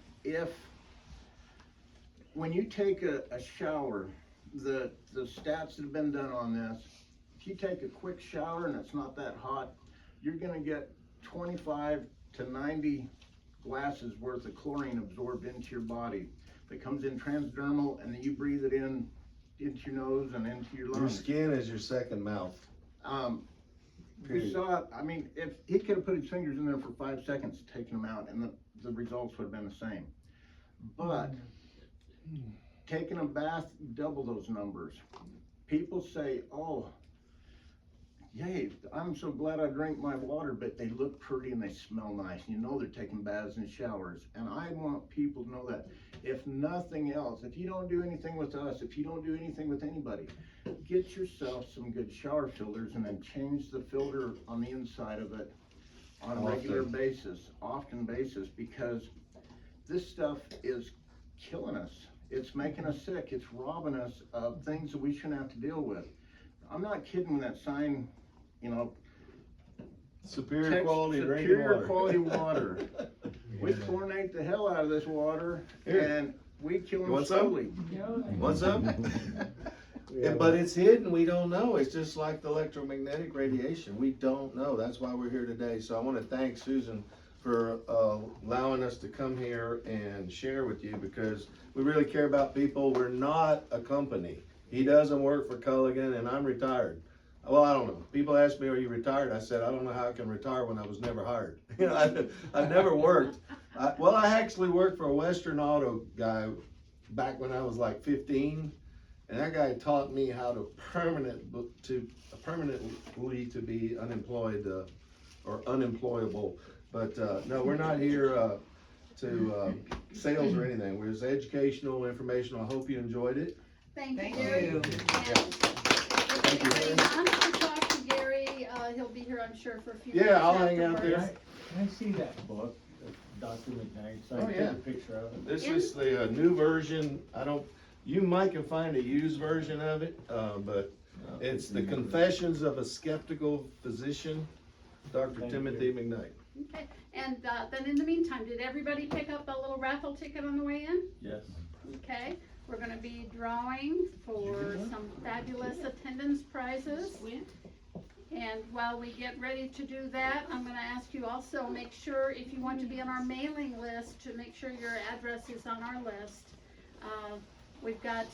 when you take a shower, the stats that have been done on this, if you take a quick shower and it's not that hot, you're gonna get 25 to 90 glasses worth of chlorine absorbed into your body that comes in transdermal, and then you breathe it in into your nose and into your lungs. Your skin is your second mouth. You saw it, I mean, if he could have put his fingers in there for 5 seconds, taken them out, and the results would have been the same. But taking a bath, double those numbers. People say, oh, yay, I'm so glad I drank my water, but they look pretty and they smell nice. You know they're taking baths and showers. And I want people to know that if nothing else, if you don't do anything with us, if you don't do anything with anybody, get yourself some good shower filters and then change the filter on the inside of it on a regular basis, often basis, because this stuff is killing us. It's making us sick. It's robbing us of things that we shouldn't have to deal with. I'm not kidding when that sign, you know, Superior quality drinking superior water. quality water. We chlorinate the hell out of this water and we kill them Want some? slowly. What's up? Yeah, but it's hidden, we don't know. It's just like the electromagnetic radiation. We don't know. That's why we're here today. So I want to thank Susan for allowing us to come here and share with you, because we really care about people. We're not a company. He doesn't work for Culligan and I'm retired. Well, I don't know. People ask me, are you retired? I said, I don't know how I can retire when I was never hired. You know, I've never worked. Well, I actually worked for a Western Auto guy back when I was like 15. And that guy taught me how to permanently to be unemployed or unemployable. But no, we're not here to sales or anything. We're just educational, informational. I hope you enjoyed it. Thank you. Thank you. If anybody wants to talk to Gary, he'll be here, I'm sure, for a few minutes. Yeah, I'll hang out there. afterwards. Can I see that book, Dr. McKnight, so I Oh, can yeah. take a picture of it? This is the new version. You might can find a used version of it, but it's the Confessions of a Skeptical Physician, Dr. Thank Timothy you. McKnight. Okay, and then in the meantime, did everybody pick up a little raffle ticket on the way in? Yes. Okay, we're gonna be drawing for some fabulous attendance prizes. And while we get ready to do that, I'm gonna ask you also, make sure if you want to be on our mailing list, to make sure your address is on our list. We've got,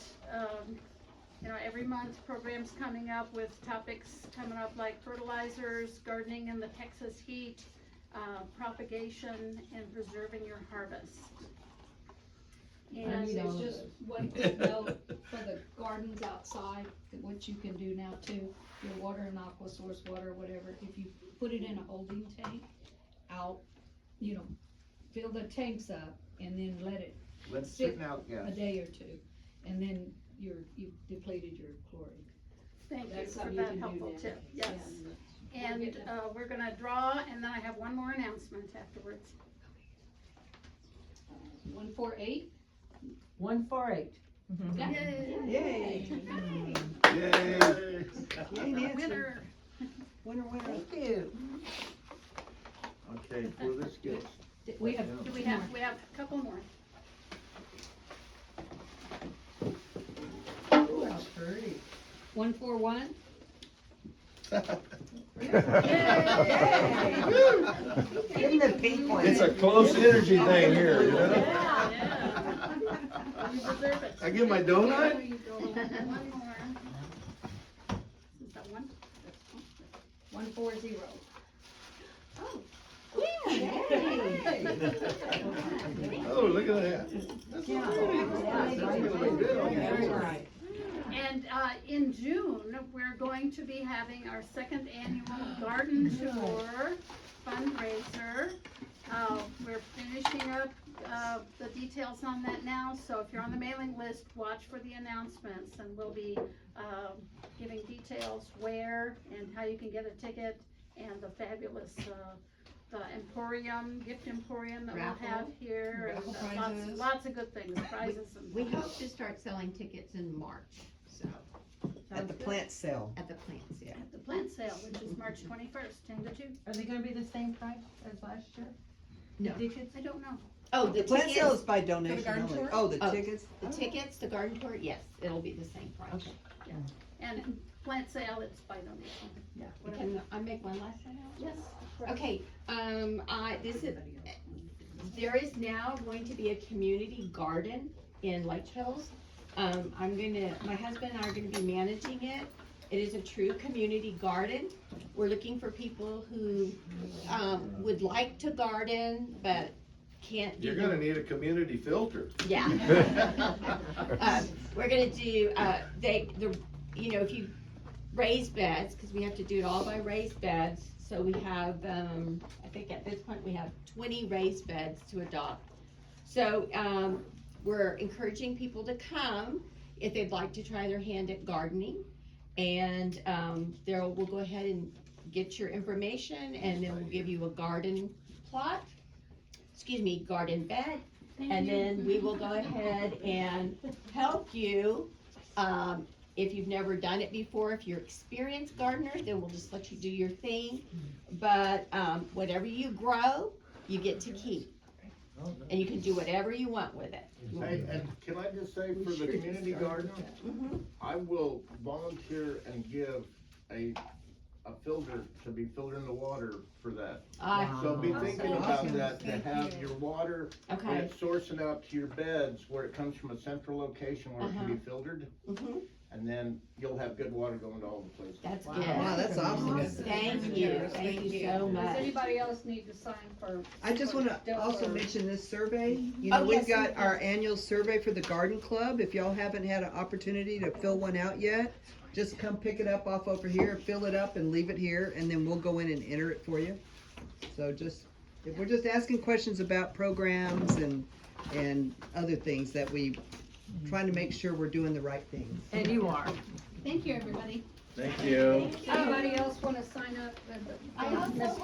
every month programs coming up with topics coming up like fertilizers, gardening in the Texas heat, propagation, and preserving your harvest. And there's just one quick note for the gardens outside, what you can do now too, your water and aqua source water, whatever, if you put it in a holding tank out, fill the tanks up and then let it Let's sit sit out, a day or two, and then you've depleted your chlorine. Thank you That's for something you that can do helpful now. tip, yes. Yeah. And, we're gonna draw, and then I have one more announcement afterwards. 148? 148. Yay! Yay. Yay! Yay, Nancy. Winner! Winner, winner. Thank you. Okay, for this gift. We have, Do we have a couple more? Ooh, that's pretty. 141? Give him the pink one. It's a close energy thing here, you know? Yeah. You deserve it. I get my donut? There you go. One more. Is that one? 140. Oh. Oh, look at that. That's really good on that. And in June, we're going to be having our second annual garden tour fundraiser. We're finishing up the details on that now, so if you're on the mailing list, watch for the announcements, and we'll be giving details where and how you can get a ticket, and the fabulous the emporium, gift emporium that Raffle. we'll have here, and Raffle lots, prizes. lots of good things, prizes and. We hope to start selling tickets in March, so, At the plant sale. at the plants, yeah. At the plant sale, which is March 21st, 10 to 2. Are they gonna be the same price as last year? No. The tickets? I don't know. Oh, The plant sale is by for the donation garden only. tour? Oh, the Oh. tickets? The tickets, the garden tour, yes, it'll be the same price. Okay. And plant sale, it's by donation. Yeah. Whatever. Can I make one last one out? Yes. Okay, there is now going to be a community garden in Lakehills. My husband and I are gonna be managing it. It is a true community garden. We're looking for people who, would like to garden, but can't do. You're gonna need a community filter. Yeah. We're gonna do, if you raised beds, cause we have to do it all by raised beds. So we have, I think at this point we have 20 raised beds to adopt. So, we're encouraging people to come if they'd like to try their hand at gardening. And, we'll go ahead and get your information, and then we'll give you a garden garden bed. And then we will go ahead and help you, if you've never done it before. If you're experienced gardener, then we'll just let you do your thing. But, whatever you grow, you get to keep. And you can do whatever you want with it. Hey, and can I just say, for the community garden, I will volunteer and give a filter to be filtering the water for that. So be thinking about that, to have your water, when it's sourcing out to your beds, where it comes from a central location where it can be filtered. And then you'll have good water going to all the places. That's Wow. good. Wow, that's awesome. Thank you so much. Does anybody else need to sign for? I just wanna also mention this survey. You Oh, know, we've yes, got yes. our annual survey for the garden club. If y'all haven't had an opportunity to fill one out yet, just come pick it up off over here, fill it up and leave it here, and then we'll go in and enter it for you. So if we're just asking questions about programs and other things that we, trying to make sure we're doing the right things. And you are. Thank you, everybody. Thank you. Anybody else wanna sign up? I also Mr.